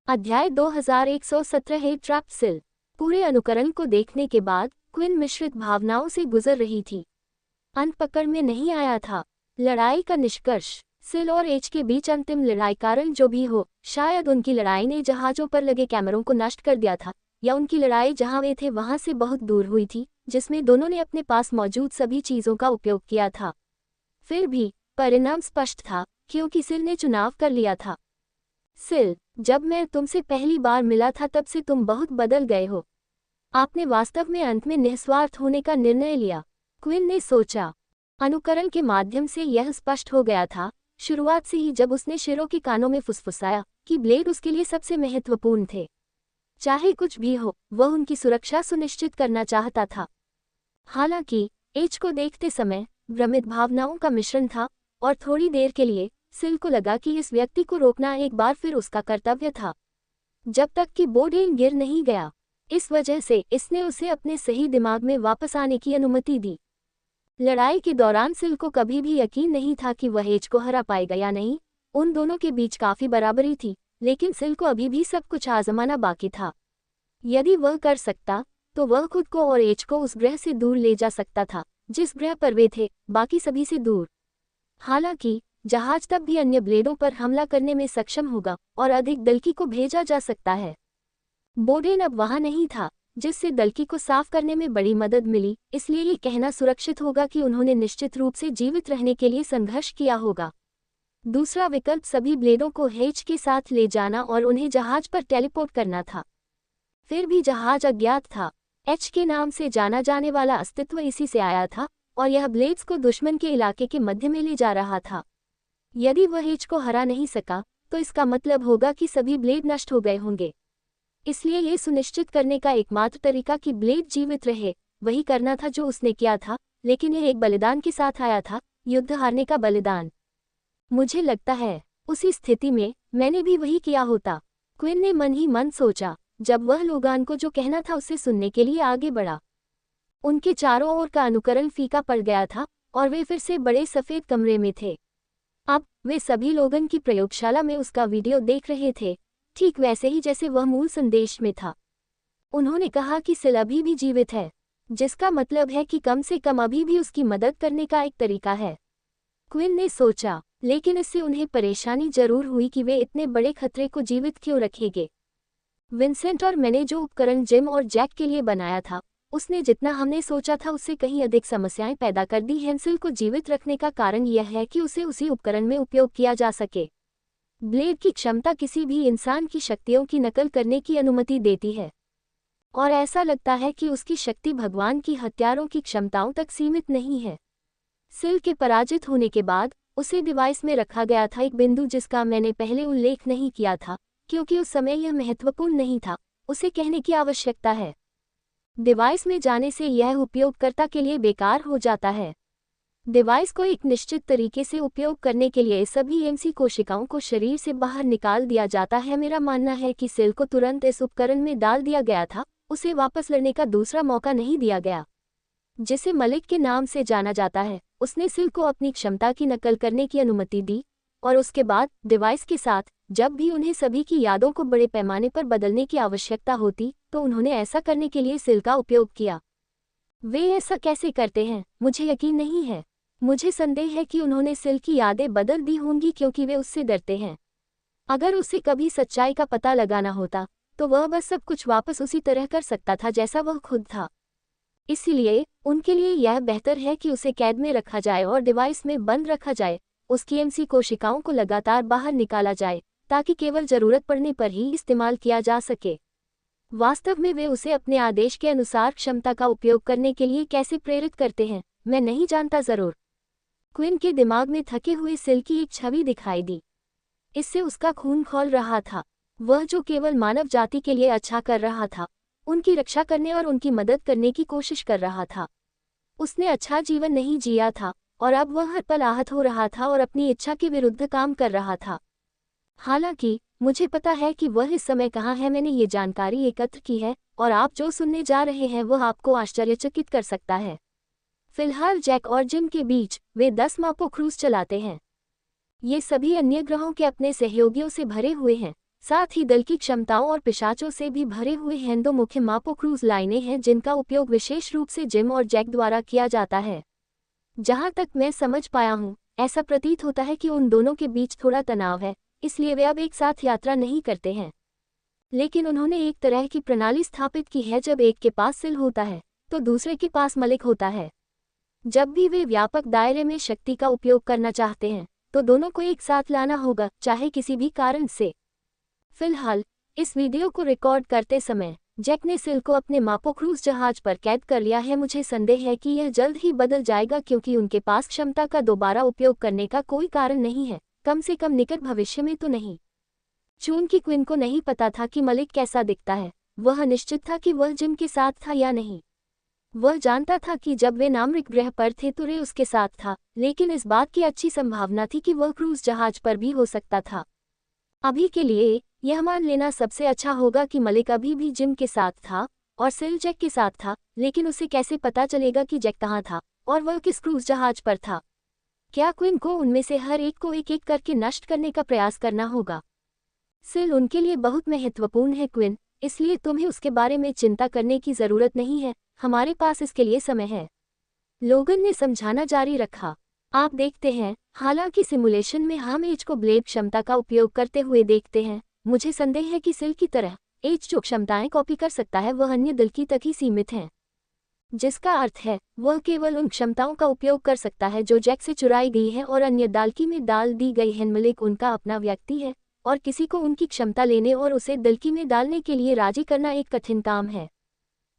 अध्याय 2117 है ट्रैप्ड सिल। पूरे अनुकरण को देखने के बाद क्विन मिश्रित भावनाओं से गुजर रही थी। अंत पकड़ में नहीं आया था। लड़ाई का निष्कर्ष, सिल और एच के बीच अंतिम लड़ाई कारण जो भी हो, शायद उनकी लड़ाई ने जहाजों पर लगे कैमरों को नष्ट कर दिया था, या उनकी लड़ाई जहां वे थे वहां से बहुत दूर हुई थी, जिसमें दोनों ने अपने पास मौजूद सभी चीजों का उपयोग किया था। फिर भी परिणाम स्पष्ट था, क्योंकि सिल ने चुनाव कर लिया था। सिल, जब मैं तुमसे पहली बार मिला था तब से तुम बहुत बदल गए हो। आपने वास्तव में अंत में निस्वार्थ होने का निर्णय लिया, क्विन ने सोचा। अनुकरण के माध्यम से यह स्पष्ट हो गया था, शुरुआत से ही जब उसने शिरो के कानों में फुसफुसाया कि ब्लेड उसके लिए सबसे महत्वपूर्ण थे। चाहे कुछ भी हो, वह उनकी सुरक्षा सुनिश्चित करना चाहता था। हालांकि एच को देखते समय भ्रमित भावनाओं का मिश्रण था, और थोड़ी देर के लिए सिल को लगा कि इस व्यक्ति को रोकना एक बार फिर उसका कर्तव्य था, जब तक कि बोडेन गिर नहीं गया। इस वजह से इसने उसे अपने सही दिमाग में वापस आने की अनुमति दी। लड़ाई के दौरान सिल को कभी भी यकीन नहीं था कि वह एच को हरा पाएगा या नहीं। उन दोनों के बीच काफी बराबरी थी, लेकिन सिल को अभी भी सब कुछ आजमाना बाकी था। यदि वह कर सकता, तो वह खुद को और एच को उस ग्रह से दूर ले जा सकता था जिस ग्रह पर वे थे, बाकी सभी से दूर। हालांकि जहाज तब भी अन्य ब्लेडों पर हमला करने में सक्षम होगा और अधिक दल्की को भेजा जा सकता है। बोडेन अब वहां नहीं था, जिससे दल्की को साफ करने में बड़ी मदद मिली, इसलिए ये कहना सुरक्षित होगा कि उन्होंने निश्चित रूप से जीवित रहने के लिए संघर्ष किया होगा। दूसरा विकल्प सभी ब्लेडों को हेच के साथ ले जाना और उन्हें जहाज पर टेलीपोर्ट करना था। फिर भी जहाज अज्ञात था। एच के नाम से जाना जाने वाला अस्तित्व इसी से आया था, और यह ब्लेड्स को दुश्मन के इलाके के मध्य में ले जा रहा था। यदि वह एच को हरा नहीं सका, तो इसका मतलब होगा कि सभी ब्लेड नष्ट हो गए होंगे। इसलिए यह सुनिश्चित करने का एकमात्र तरीका कि ब्लेड जीवित रहे, वही करना था जो उसने किया था, लेकिन यह एक बलिदान के साथ आया था, युद्ध हारने का बलिदान। मुझे लगता है उसी स्थिति में मैंने भी वही किया होता, क्विन ने मन ही मन सोचा, जब वह लोगान को जो कहना था उसे सुनने के लिए आगे बढ़ा। उनके चारों ओर का अनुकरण फीका पड़ गया था, और वे फिर से बड़े सफेद कमरे में थे। अब वे सभी लोगन की प्रयोगशाला में उसका वीडियो देख रहे थे, ठीक वैसे ही जैसे वह मूल संदेश में था। उन्होंने कहा कि सिल अभी भी जीवित है, जिसका मतलब है कि कम से कम अभी भी उसकी मदद करने का एक तरीका है। क्विन ने सोचा, लेकिन इससे उन्हें परेशानी जरूर हुई कि वे इतने बड़े खतरे को जीवित क्यों रखेंगे। विंसेंट और मैंने जो उपकरण जिम और जैक के लिए बनाया था, उसने जितना हमने सोचा था उससे कहीं अधिक समस्याएं पैदा कर दी। हेंसिल को जीवित रखने का कारण यह है कि उसे उसी उपकरण में उपयोग किया जा सके। ब्लेड की क्षमता किसी भी इंसान की शक्तियों की नकल करने की अनुमति देती है, और ऐसा लगता है कि उसकी शक्ति भगवान की हत्यारों की क्षमताओं तक सीमित नहीं है। सिल के पराजित होने के बाद उसे डिवाइस में रखा गया था, एक बिंदु जिसका मैंने पहले उल्लेख नहीं किया था, क्योंकि उस समय यह महत्वपूर्ण नहीं था, उसे कहने की आवश्यकता है। डिवाइस में जाने से यह उपयोगकर्ता के लिए बेकार हो जाता है। डिवाइस को एक निश्चित तरीके से उपयोग करने के लिए सभी एमसी कोशिकाओं को शरीर से बाहर निकाल दिया जाता है। मेरा मानना है कि सिल को तुरंत इस उपकरण में डाल दिया गया था, उसे वापस लड़ने का दूसरा मौका नहीं दिया गया। जिसे मलिक के नाम से जाना जाता है, उसने सिल को अपनी क्षमता की नकल करने की अनुमति दी, और उसके बाद डिवाइस के साथ जब भी उन्हें सभी की यादों को बड़े पैमाने पर बदलने की आवश्यकता होती, तो उन्होंने ऐसा करने के लिए सिल का उपयोग किया। वे ऐसा कैसे करते हैं, मुझे यकीन नहीं है। मुझे संदेह है कि उन्होंने सिल की यादें बदल दी होंगी क्योंकि वे उससे डरते हैं। अगर उसे कभी सच्चाई का पता लगाना होता, तो वह बस सब कुछ वापस उसी तरह कर सकता था जैसा वह खुद था। इसलिए उनके लिए यह बेहतर है कि उसे कैद में रखा जाए और डिवाइस में बंद रखा जाए, उसकी एमसी कोशिकाओं को लगातार बाहर निकाला जाए, ताकि केवल जरूरत पड़ने पर ही इस्तेमाल किया जा सके। वास्तव में वे उसे अपने आदेश के अनुसार क्षमता का उपयोग करने के लिए कैसे प्रेरित करते हैं, मैं नहीं जानता। जरूर क्विन के दिमाग में थके हुए सिल की एक छवि दिखाई दी। इससे उसका खून खौल रहा था। वह जो केवल मानव जाति के लिए अच्छा कर रहा था, उनकी रक्षा करने और उनकी मदद करने की कोशिश कर रहा था। उसने अच्छा जीवन नहीं जिया था और अब वह हर पल आहत हो रहा था और अपनी इच्छा के विरुद्ध काम कर रहा था। हालांकि मुझे पता है कि वह इस समय कहाँ है। मैंने ये जानकारी एकत्र की है और आप जो सुनने जा रहे हैं वह आपको आश्चर्यचकित कर सकता है। फिलहाल जैक और जिम के बीच वे 10 मापो क्रूज चलाते हैं। ये सभी अन्य ग्रहों के अपने सहयोगियों से भरे हुए हैं, साथ ही दल की क्षमताओं और पिशाचों से भी भरे हुए हैं। 2 मुख्य मापो क्रूज लाइनें हैं जिनका उपयोग विशेष रूप से जिम और जैक द्वारा किया जाता है। जहां तक मैं समझ पाया हूं, ऐसा प्रतीत होता है कि उन दोनों के बीच थोड़ा तनाव है, इसलिए वे अब एक साथ यात्रा नहीं करते हैं। लेकिन उन्होंने एक तरह की प्रणाली स्थापित की है, जब एक के पास सिल होता है तो दूसरे के पास मलिक होता है। जब भी वे व्यापक दायरे में शक्ति का उपयोग करना चाहते हैं तो दोनों को एक साथ लाना होगा, चाहे किसी भी कारण से। फिलहाल इस वीडियो को रिकॉर्ड करते समय जैक ने सिल को अपने मापो क्रूज जहाज पर कैद कर लिया है। मुझे संदेह है कि यह जल्द ही बदल जाएगा, क्योंकि उनके पास क्षमता का दोबारा उपयोग करने का कोई कारण नहीं है, कम से कम निकट भविष्य में तो नहीं। चूंकि क्विन को नहीं पता था कि मलिक कैसा दिखता है, वह निश्चित था कि वह जिम के साथ था या नहीं। वह जानता था कि जब वे नामरिक ग्रह पर थे तो रे उसके साथ था, लेकिन इस बात की अच्छी संभावना थी कि वह क्रूज जहाज पर भी हो सकता था। अभी के लिए यह मान लेना सबसे अच्छा होगा कि मलिक अभी भी जिम के साथ था और सिल जैक के साथ था, लेकिन उसे कैसे पता चलेगा कि जैक कहाँ था और वह किस क्रूज जहाज पर था? क्या क्विन को उनमें से हर एक को एक एक करके नष्ट करने का प्रयास करना होगा? सिल उनके लिए बहुत महत्वपूर्ण है क्विन, इसलिए तुम्हें उसके बारे में चिंता करने की जरूरत नहीं है। हमारे पास इसके लिए समय है, लोगन ने समझाना जारी रखा। आप देखते हैं, हालांकि सिमुलेशन में हम एज को ब्लेड क्षमता का उपयोग करते हुए देखते हैं। मुझे संदेह है कि सिल की तरह एज जो क्षमताएं कॉपी कर सकता है वह अन्य दल्की तक ही सीमित हैं, जिसका अर्थ है वह केवल उन क्षमताओं का उपयोग कर सकता है जो जैक से चुराई गई है और अन्य दाल्की में डाल दी गई है। मलिक उनका अपना व्यक्ति है और किसी को उनकी क्षमता लेने और उसे दल्की में डालने के लिए राजी करना एक कठिन काम है,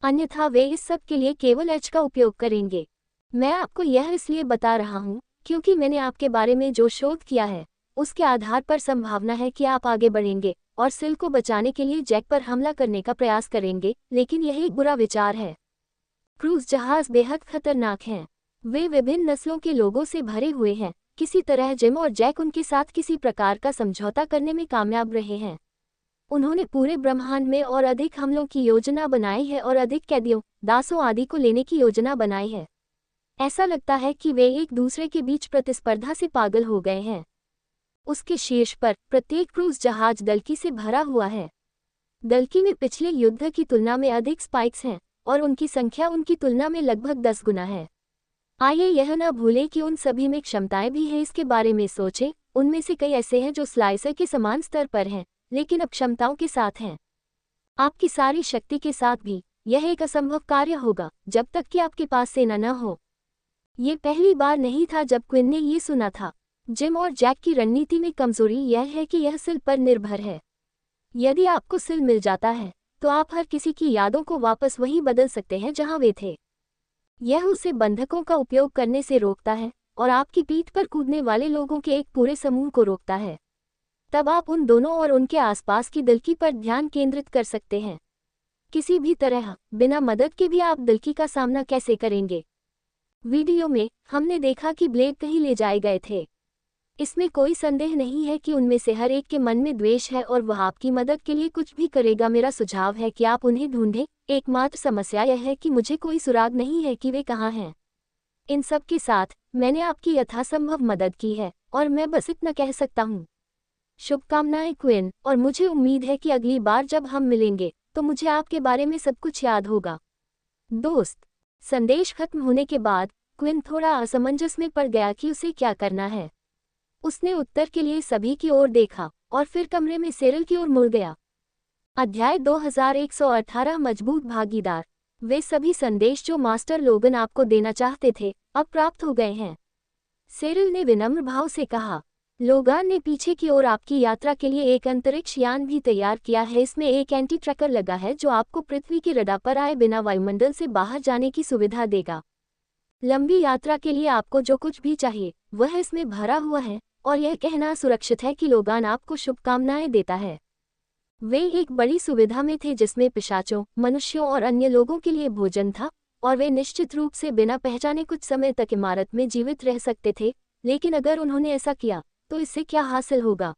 अन्यथा वे इस सब के लिए केवल एच का उपयोग करेंगे। मैं आपको यह इसलिए बता रहा हूँ क्योंकि मैंने आपके बारे में जो शोध किया है उसके आधार पर संभावना है कि आप आगे बढ़ेंगे और सिल को बचाने के लिए जैक पर हमला करने का प्रयास करेंगे, लेकिन यह एक बुरा विचार है। क्रूज जहाज बेहद खतरनाक हैं। वे विभिन्न नस्लों के लोगों से भरे हुए हैं। किसी तरह जिम और जैक उनके साथ किसी प्रकार का समझौता करने में कामयाब रहे हैं। उन्होंने पूरे ब्रह्मांड में और अधिक हमलों की योजना बनाई है और अधिक कैदियों, दासों आदि को लेने की योजना बनाई है। ऐसा लगता है कि वे एक दूसरे के बीच प्रतिस्पर्धा से पागल हो गए हैं। उसके शीर्ष पर प्रत्येक क्रूज जहाज दल्की से भरा हुआ है। दल्की में पिछले युद्ध की तुलना में अधिक स्पाइक्स हैं और उनकी संख्या उनकी तुलना में लगभग 10 गुना है। आइए यह न भूलें कि उन सभी में क्षमताएं भी हैं। इसके बारे में सोचें, उनमें से कई ऐसे हैं जो स्लाइसर के समान स्तर पर हैं, लेकिन अब क्षमताओं के साथ हैं। आपकी सारी शक्ति के साथ भी यह एक असंभव कार्य होगा जब तक कि आपके पास सेना न हो। ये पहली बार नहीं था जब क्विन ने ये सुना था। जिम और जैक की रणनीति में कमजोरी यह है कि यह सिल पर निर्भर है। यदि आपको सिल मिल जाता है तो आप हर किसी की यादों को वापस वहीं बदल सकते हैं जहां वे थे। यह उसे बंधकों का उपयोग करने से रोकता है और आपकी पीठ पर कूदने वाले लोगों के एक पूरे समूह को रोकता है। तब आप उन दोनों और उनके आसपास की दल्की पर ध्यान केंद्रित कर सकते हैं। किसी भी तरह बिना मदद के भी आप दल्की का सामना कैसे करेंगे? वीडियो में हमने देखा कि ब्लेड कहीं ले जाए गए थे। इसमें कोई संदेह नहीं है कि उनमें से हर एक के मन में द्वेष है और वह आपकी मदद के लिए कुछ भी करेगा। मेरा सुझाव है कि आप उन्हें ढूंढें। एकमात्र समस्या यह है कि मुझे कोई सुराग नहीं है कि वे कहाँ हैं। इन सब के साथ मैंने आपकी यथासंभव मदद की है और मैं बस इतना कह सकता हूँ। शुभकामनाएं क्विन, और मुझे उम्मीद है कि अगली बार जब हम मिलेंगे तो मुझे आपके बारे में सब कुछ याद होगा। दोस्त। संदेश खत्म होने के बाद क्विन थोड़ा असमंजस में पड़ गया कि उसे क्या करना है। उसने उत्तर के लिए सभी की ओर देखा और फिर कमरे में सेरिल की ओर मुड़ गया। अध्याय 2118 मजबूत भागीदार। वे सभी संदेश जो मास्टर लोगन आपको देना चाहते थे अब प्राप्त हो गए हैं, सेरिल ने विनम्र भाव से कहा। लोगान ने पीछे की ओर आपकी यात्रा के लिए एक अंतरिक्ष यान भी तैयार किया है। इसमें एक एंटी ट्रैकर लगा है जो आपको पृथ्वी की रडार पर आए बिना वायुमंडल से बाहर जाने की सुविधा देगा। लंबी यात्रा के लिए आपको जो कुछ भी चाहिए वह इसमें भरा हुआ है, और यह कहना सुरक्षित है कि लोगान आपको शुभकामनाएं देता है। वे एक बड़ी सुविधा में थे जिसमें पिशाचों, मनुष्यों और अन्य लोगों के लिए भोजन था, और वे निश्चित रूप से बिना पहचाने कुछ समय तक इमारत में जीवित रह सकते थे। लेकिन अगर उन्होंने ऐसा किया तो इससे क्या हासिल होगा?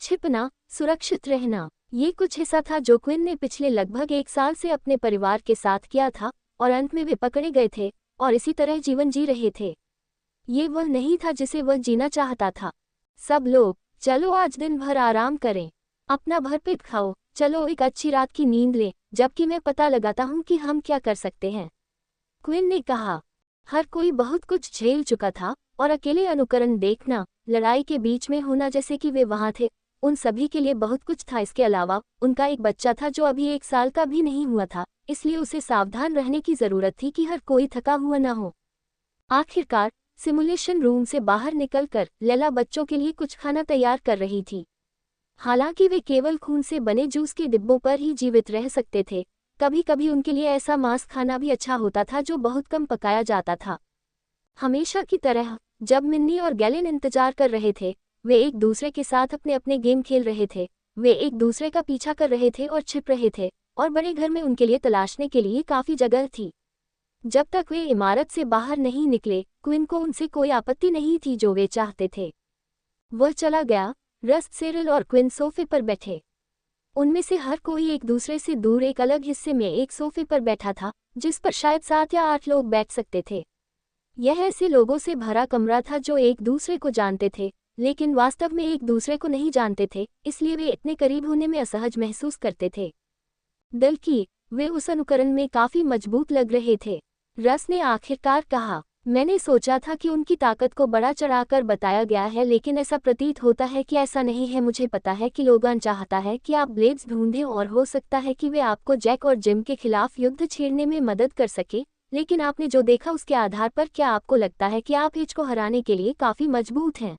छिपना, सुरक्षित रहना। ये कुछ हिस्सा था जो क्विन ने पिछले लगभग 1 साल से अपने परिवार के साथ किया था, और अंत में वे पकड़े गए थे और इसी तरह जीवन जी रहे थे। ये वह नहीं था जिसे वह जीना चाहता था। सब लोग, चलो आज दिन भर आराम करें, अपना भरपेट खाओ, चलो एक अच्छी रात की नींद लें, जबकि मैं पता लगाता हूँ कि हम क्या कर सकते हैं, क्विन ने कहा। हर कोई बहुत कुछ झेल चुका था, और अकेले अनुकरण देखना, लड़ाई के बीच में होना जैसे कि वे वहां थे, उन सभी के लिए बहुत कुछ था। इसके अलावा उनका एक बच्चा था जो अभी 1 साल का भी नहीं हुआ था, इसलिए उसे सावधान रहने की जरूरत थी कि हर कोई थका हुआ न हो। आखिरकार सिमुलेशन रूम से बाहर निकलकर लैला बच्चों के लिए कुछ खाना तैयार कर रही थी। हालांकि वे केवल खून से बने जूस के डिब्बों पर ही जीवित रह सकते थे, कभी कभी उनके लिए ऐसा मांस खाना भी अच्छा होता था जो बहुत कम पकाया जाता था। हमेशा की तरह जब मिन्नी और गैलेन इंतजार कर रहे थे, वे एक दूसरे के साथ अपने अपने गेम खेल रहे थे। वे एक दूसरे का पीछा कर रहे थे और छिप रहे थे, और बड़े घर में उनके लिए तलाशने के लिए काफी जगह थी। जब तक वे इमारत से बाहर नहीं निकले, क्विन को उनसे कोई आपत्ति नहीं थी जो वे चाहते थे। वह चला गया। रस, सेरिल और क्विन सोफे पर बैठे। उनमें से हर कोई एक दूसरे से दूर एक अलग हिस्से में एक सोफे पर बैठा था, जिस पर शायद 7 या 8 लोग बैठ सकते थे। यह ऐसे लोगों से भरा कमरा था जो एक दूसरे को जानते थे, लेकिन वास्तव में एक दूसरे को नहीं जानते थे, इसलिए वे इतने करीब होने में असहज महसूस करते थे। दिल की, वे उस अनुकरण में काफी मजबूत लग रहे थे। रस ने आखिरकार कहा, मैंने सोचा था कि उनकी ताकत को बड़ा चढ़ाकर बताया गया है, लेकिन ऐसा प्रतीत होता है कि ऐसा नहीं है। मुझे पता है कि लोगान चाहता है कि आप ब्लेड्स ढूंढें, और हो सकता है कि वे आपको जैक और जिम के खिलाफ युद्ध छेड़ने में मदद कर सके, लेकिन आपने जो देखा उसके आधार पर क्या आपको लगता है कि आप एज को हराने के लिए काफी मजबूत हैं?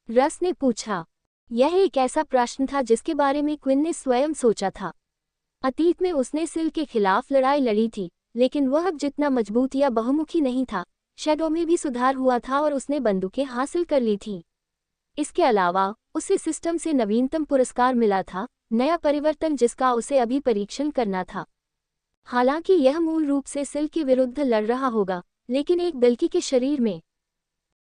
रस ने पूछा। यह एक ऐसा प्रश्न था जिसके बारे में क्विन ने स्वयं सोचा था। अतीत में उसने सिल के खिलाफ लड़ाई लड़ी थी, लेकिन वह अब जितना मजबूत या बहुमुखी नहीं था। शैडो में भी सुधार हुआ था और उसने बंदूकें हासिल कर ली थी। इसके अलावा उसे सिस्टम से नवीनतम पुरस्कार मिला था, नया परिवर्तन जिसका उसे अभी परीक्षण करना था। हालांकि यह मूल रूप से सिल के विरुद्ध लड़ रहा होगा, लेकिन एक दल्की के शरीर में।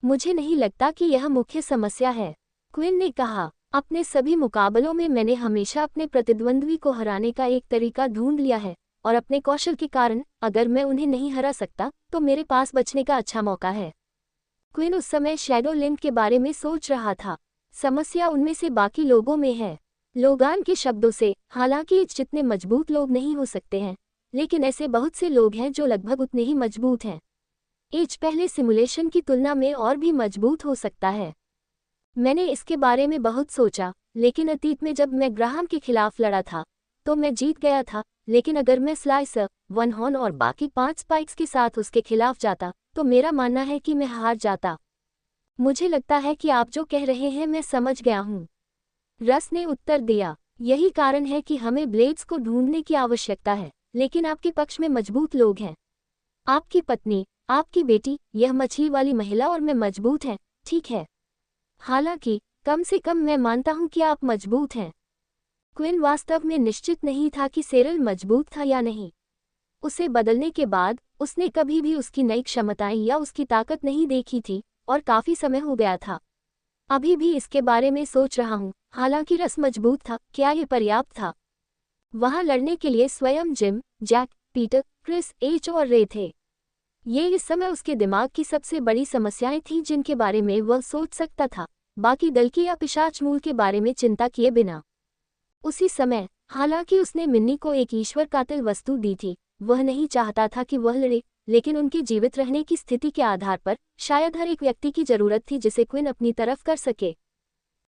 मुझे नहीं लगता कि यह मुख्य समस्या है, क्विन ने कहा। अपने सभी मुकाबलों में मैंने हमेशा अपने प्रतिद्वंद्वी को हराने का एक तरीका ढूंढ लिया है, और अपने कौशल के कारण अगर मैं उन्हें नहीं हरा सकता तो मेरे पास बचने का अच्छा मौका है। क्विन उस समय शैडो लिंक के बारे में सोच रहा था। समस्या उनमें से बाकी लोगों में है। लोगान के शब्दों से, हालांकि जितने मजबूत लोग नहीं हो सकते हैं, लेकिन ऐसे बहुत से लोग हैं जो लगभग उतने ही मजबूत हैं। एज पहले सिमुलेशन की तुलना में और भी मजबूत हो सकता है। मैंने इसके बारे में बहुत सोचा, लेकिन अतीत में जब मैं ग्राहम के खिलाफ लड़ा था तो मैं जीत गया था, लेकिन अगर मैं स्लाइसर, वन हॉर्न और बाकी 5 स्पाइक्स के साथ उसके खिलाफ जाता तो मेरा मानना है कि मैं हार जाता। मुझे लगता है कि आप जो कह रहे हैं मैं समझ गया हूँ, रस ने उत्तर दिया। यही कारण है कि हमें ब्लेड्स को ढूंढने की आवश्यकता है, लेकिन आपके पक्ष में मजबूत लोग हैं। आपकी पत्नी, आपकी बेटी, यह मछली वाली महिला और मैं मजबूत हैं, ठीक है? हालांकि कम से कम मैं मानता हूं कि आप मजबूत हैं। क्विन वास्तव में निश्चित नहीं था कि सेरिल मजबूत था या नहीं। उसे बदलने के बाद उसने कभी भी उसकी नई क्षमताएं या उसकी ताकत नहीं देखी थी, और काफी समय हो गया था। अभी भी इसके बारे में सोच रहा हूं। हालांकि रस मजबूत था, क्या यह पर्याप्त था? वहां लड़ने के लिए स्वयं Jim, Jack, Peter, Chris, H और रे थे। ये इस समय उसके दिमाग की सबसे बड़ी समस्याएं थीं जिनके बारे में वह सोच सकता था, बाकी दल की या पिशाच मूल के बारे में चिंता किए बिना। उसी समय, हालांकि उसने मिन्नी को एक ईश्वर कातिल वस्तु दी थी, वह नहीं चाहता था कि वह लड़े, लेकिन उनके जीवित रहने की स्थिति के आधार पर शायद हर एक व्यक्ति की जरूरत थी जिसे क्विन अपनी तरफ कर सके।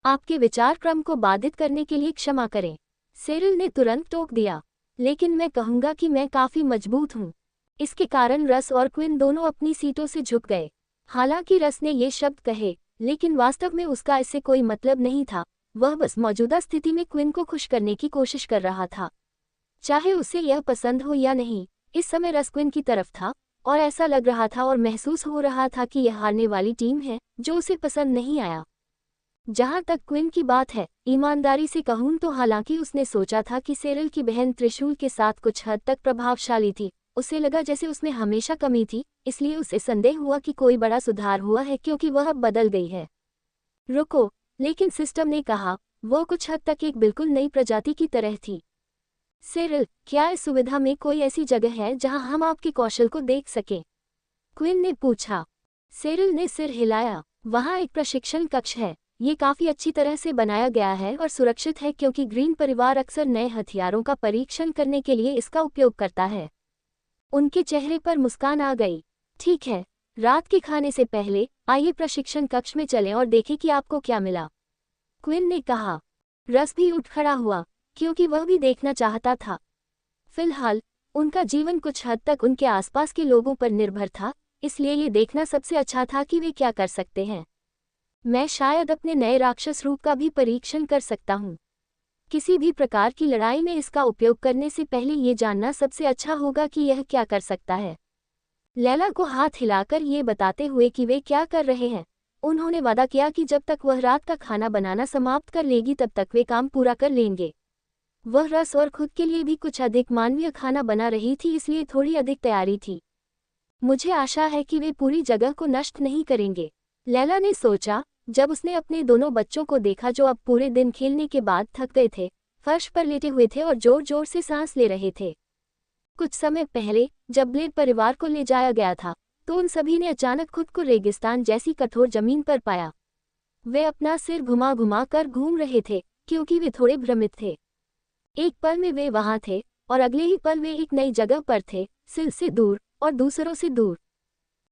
आपके विचार क्रम को बाधित करने के लिए क्षमा करें, सेरिल ने तुरंत टोक दिया, लेकिन मैं कहूंगा कि मैं काफी मजबूत हूं। इसके कारण रस और क्विन दोनों अपनी सीटों से झुक गए। हालांकि रस ने ये शब्द कहे, लेकिन वास्तव में उसका इससे कोई मतलब नहीं था। वह बस मौजूदा स्थिति में क्विन को खुश करने की कोशिश कर रहा था, चाहे उसे यह पसंद हो या नहीं। इस समय रस क्विन की तरफ था, और ऐसा लग रहा था और महसूस हो रहा था कि यह हारने वाली टीम है, जो उसे पसंद नहीं आया। जहां तक क्विन की बात है, ईमानदारी से कहूं तो हालांकि उसने सोचा था कि सेरिल की बहन त्रिशूल के साथ कुछ हद तक प्रभावशाली थी, उसे लगा जैसे उसमें हमेशा कमी थी, इसलिए उसे संदेह हुआ कि कोई बड़ा सुधार हुआ है क्योंकि वह अब बदल गई है। रुको, लेकिन सिस्टम ने कहा, वो कुछ हद तक एक बिल्कुल नई प्रजाति की तरह थी। सेरिल, क्या इस सुविधा में कोई ऐसी जगह है जहां हम आपके कौशल को देख सकें? क्विन ने पूछा। सेरिल ने सिर हिलाया। वहां एक प्रशिक्षण कक्ष है। ये काफी अच्छी तरह से बनाया गया है और सुरक्षित है क्योंकि ग्रीन परिवार अक्सर नए हथियारों का परीक्षण करने के लिए इसका उपयोग करता है। उनके चेहरे पर मुस्कान आ गई। ठीक है, रात के खाने से पहले आइए प्रशिक्षण कक्ष में चलें और देखें कि आपको क्या मिला, क्विन ने कहा। रस भी उठ खड़ा हुआ, क्योंकि वह भी देखना चाहता था। फिलहाल उनका जीवन कुछ हद तक उनके आसपास के लोगों पर निर्भर था, इसलिए ये देखना सबसे अच्छा था कि वे क्या कर सकते हैं। मैं शायद अपने नए राक्षस रूप का भी परीक्षण कर सकता हूँ। किसी भी प्रकार की लड़ाई में इसका उपयोग करने से पहले ये जानना सबसे अच्छा होगा कि यह क्या कर सकता है। लैला को हाथ हिलाकर ये बताते हुए कि वे क्या कर रहे हैं, उन्होंने वादा किया कि जब तक वह रात का खाना बनाना समाप्त कर लेगी तब तक वे काम पूरा कर लेंगे। वह रस और खुद के लिए भी कुछ अधिक मानवीय खाना बना रही थी, इसलिए थोड़ी अधिक तैयारी थी। मुझे आशा है कि वे पूरी जगह को नष्ट नहीं करेंगे, लैला ने सोचा, जब उसने अपने दोनों बच्चों को देखा जो अब पूरे दिन खेलने के बाद थक गए थे, फर्श पर लेटे हुए थे और जोर जोर से सांस ले रहे थे। कुछ समय पहले जब ब्लेड परिवार को ले जाया गया था, तो उन सभी ने अचानक खुद को रेगिस्तान जैसी कठोर जमीन पर पाया। वे अपना सिर घुमा घुमा कर घूम रहे थे, क्योंकि वे थोड़े भ्रमित थे। एक पल में वे वहां थे और अगले ही पल वे एक नई जगह पर थे, सिल से दूर और दूसरों से दूर।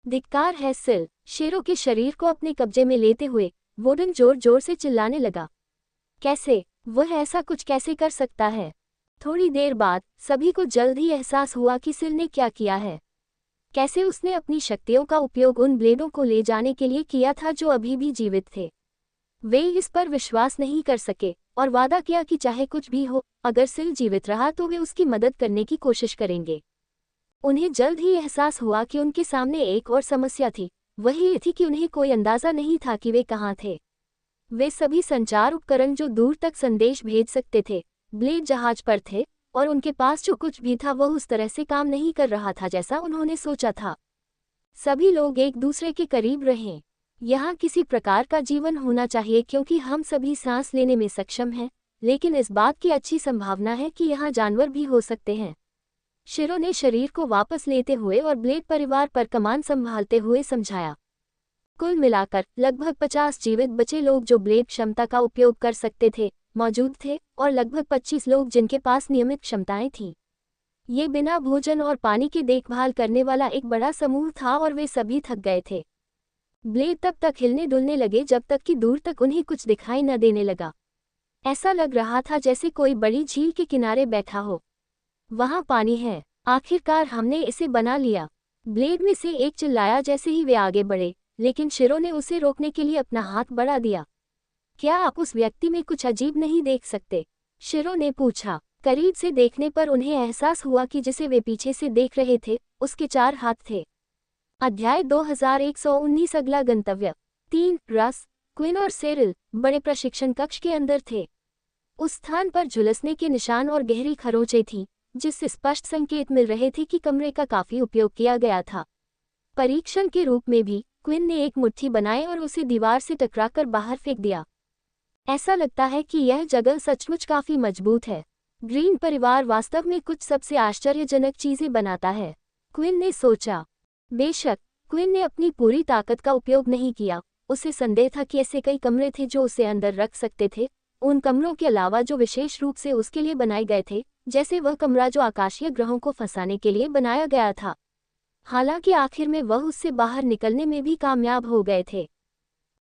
धिक्कार है सिल, शेरों के शरीर को अपने कब्जे में लेते हुए वोडन जोर जोर से चिल्लाने लगा। कैसे, वह ऐसा कुछ कैसे कर सकता है? थोड़ी देर बाद सभी को जल्द ही एहसास हुआ कि सिल ने क्या किया है। कैसे उसने अपनी शक्तियों का उपयोग उन ब्लेडों को ले जाने के लिए किया था जो अभी भी जीवित थे। वे इस पर विश्वास नहीं कर सके और वादा किया कि चाहे कुछ भी हो, अगर सिल जीवित रहा तो वे उसकी मदद करने की कोशिश करेंगे। उन्हें जल्द ही एहसास हुआ कि उनके सामने एक और समस्या थी, वही ये थी कि उन्हें कोई अंदाजा नहीं था कि वे कहाँ थे। वे सभी संचार उपकरण जो दूर तक संदेश भेज सकते थे, ब्लेड जहाज पर थे, और उनके पास जो कुछ भी था वह उस तरह से काम नहीं कर रहा था जैसा उन्होंने सोचा था। सभी लोग एक दूसरे के करीब रहें। यहाँ किसी प्रकार का जीवन होना चाहिए क्योंकि हम सभी सांस लेने में सक्षम हैं, लेकिन इस बात की अच्छी संभावना है कि यहाँ जानवर भी हो सकते हैं। शिरो ने शरीर को वापस लेते हुए और ब्लेड परिवार पर कमान संभालते हुए समझाया। कुल मिलाकर लगभग 50 जीवित बचे लोग जो ब्लेड क्षमता का उपयोग कर सकते थे मौजूद थे, और लगभग 25 लोग जिनके पास नियमित क्षमताएं थीं। ये बिना भोजन और पानी की देखभाल करने वाला एक बड़ा समूह था और वे सभी थक गए थे। ब्लेड तब तक हिलने डुलने लगे जब तक कि दूर तक उन्हें कुछ दिखाई न देने लगा। ऐसा लग रहा था जैसे कोई बड़ी झील के किनारे बैठा हो। वहां पानी है, आखिरकार हमने इसे बना लिया, ब्लेड में से एक चिल्लाया जैसे ही वे आगे बढ़े, लेकिन शिरो ने उसे रोकने के लिए अपना हाथ बढ़ा दिया। क्या आप उस व्यक्ति में कुछ अजीब नहीं देख सकते? शिरो ने पूछा। करीब से देखने पर उन्हें एहसास हुआ कि जिसे वे पीछे से देख रहे थे उसके 4 हाथ थे। अध्याय 2119 अगला गंतव्य 3 रस, क्विन और सेरिल बड़े प्रशिक्षण कक्ष के अंदर थे। उस स्थान पर झुलसने के निशान और गहरी खरोंचें थीं, जिससे स्पष्ट संकेत मिल रहे थे कि कमरे का काफी उपयोग किया गया था। परीक्षण के रूप में भी क्विन ने एक मुट्ठी बनाई और उसे दीवार से टकराकर बाहर फेंक दिया। ऐसा लगता है कि यह जगह सचमुच काफी मजबूत है। ग्रीन परिवार वास्तव में कुछ सबसे आश्चर्यजनक चीजें बनाता है, क्विन ने सोचा। बेशक क्विन ने अपनी पूरी ताकत का उपयोग नहीं किया। उसे संदेह था कि ऐसे कई कमरे थे जो उसे अंदर रख सकते थे, उन कमरों के अलावा जो विशेष रूप से उसके लिए बनाए गए थे, जैसे वह कमरा जो आकाशीय ग्रहों को फंसाने के लिए बनाया गया था। हालांकि आखिर में वह उससे बाहर निकलने में भी कामयाब हो गए थे।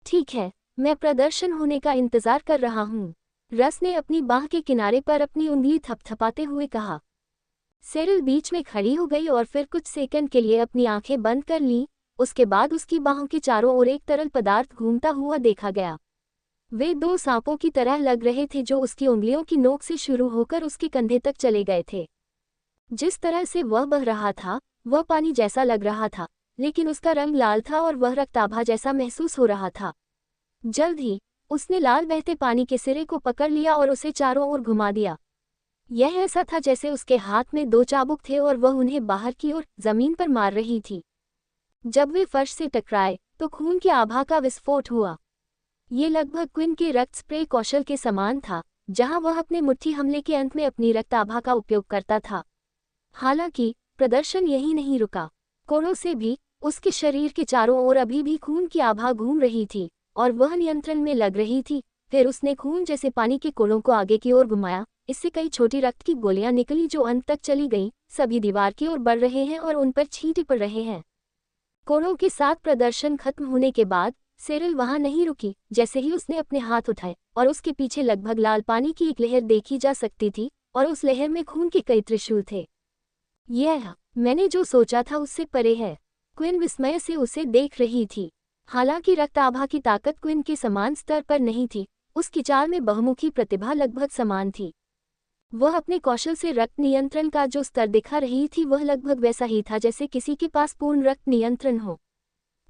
ठीक है, मैं प्रदर्शन होने का इंतजार कर रहा हूँ, रस ने अपनी बाह के किनारे पर अपनी उंगली थपथपाते हुए कहा। सेरिल बीच में खड़ी हो गई और फिर कुछ सेकंड के लिए अपनी आंखें बंद कर लीं। उसके बाद उसकी बाहों के चारों ओर एक तरल पदार्थ घूमता हुआ देखा गया। वे 2 सांपों की तरह लग रहे थे जो उसकी उंगलियों की नोक से शुरू होकर उसके कंधे तक चले गए थे। जिस तरह से वह बह रहा था वह पानी जैसा लग रहा था, लेकिन उसका रंग लाल था और वह रक्ताभा जैसा महसूस हो रहा था। जल्द ही उसने लाल बहते पानी के सिरे को पकड़ लिया और उसे चारों ओर घुमा दिया। यह ऐसा था जैसे उसके हाथ में 2 चाबुक थे और वह उन्हें बाहर की ओर जमीन पर मार रही थी। जब वे फर्श से टकराए तो खून की आभा का विस्फोट हुआ। ये लगभग क्विन के रक्त स्प्रे कौशल के समान था, जहां वह अपने मुट्ठी हमले के अंत में अपनी रक्त आभा का उपयोग करता था। हालांकि प्रदर्शन यही नहीं रुका। कोड़ों से भी उसके शरीर के चारों ओर अभी भी खून की आभा घूम रही थी और वह नियंत्रण में लग रही थी। फिर उसने खून जैसे पानी के कोड़ों को आगे की ओर घुमाया। इससे कई छोटी रक्त की गोलियां निकली जो अंत तक चली गईं। सभी दीवार की ओर बढ़ रहे हैं और उन पर छींटे पड़ रहे हैं। कोड़ों के साथ प्रदर्शन खत्म होने के बाद सेरिल वहां नहीं रुकी। जैसे ही उसने अपने हाथ उठाए और उसके पीछे लगभग लाल पानी की एक लहर देखी जा सकती थी और उस लहर में खून के कई त्रिशूल थे। यह मैंने जो सोचा था उससे परे है। क्विन विस्मय से उसे देख रही थी। हालांकि रक्त आभा की ताकत क्विन के समान स्तर पर नहीं थी, उसकी चाल में बहुमुखी प्रतिभा लगभग समान थी। वह अपने कौशल से रक्त नियंत्रण का जो स्तर दिखा रही थी वह लगभग वैसा ही था जैसे किसी के पास पूर्ण रक्त नियंत्रण हो,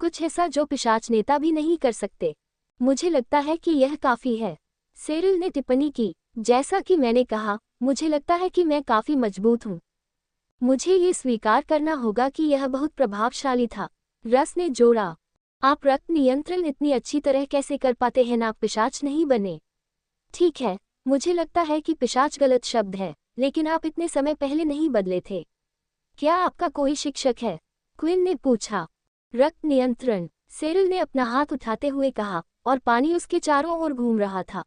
कुछ ऐसा जो पिशाच नेता भी नहीं कर सकते। मुझे लगता है कि यह काफी है, सेरिल ने टिप्पणी की। जैसा कि मैंने कहा, मुझे लगता है कि मैं काफी मजबूत हूँ। मुझे ये स्वीकार करना होगा कि यह बहुत प्रभावशाली था, रस ने जोड़ा। आप रक्त नियंत्रण इतनी अच्छी तरह कैसे कर पाते हैं? आप पिशाच नहीं बने। ठीक है, मुझे लगता है कि पिशाच गलत शब्द है, लेकिन आप इतने समय पहले नहीं बदले थे। क्या आपका कोई शिक्षक है? क्विन ने पूछा। रक्त नियंत्रण, सेरिल ने अपना हाथ उठाते हुए कहा, और पानी उसके चारों ओर घूम रहा था।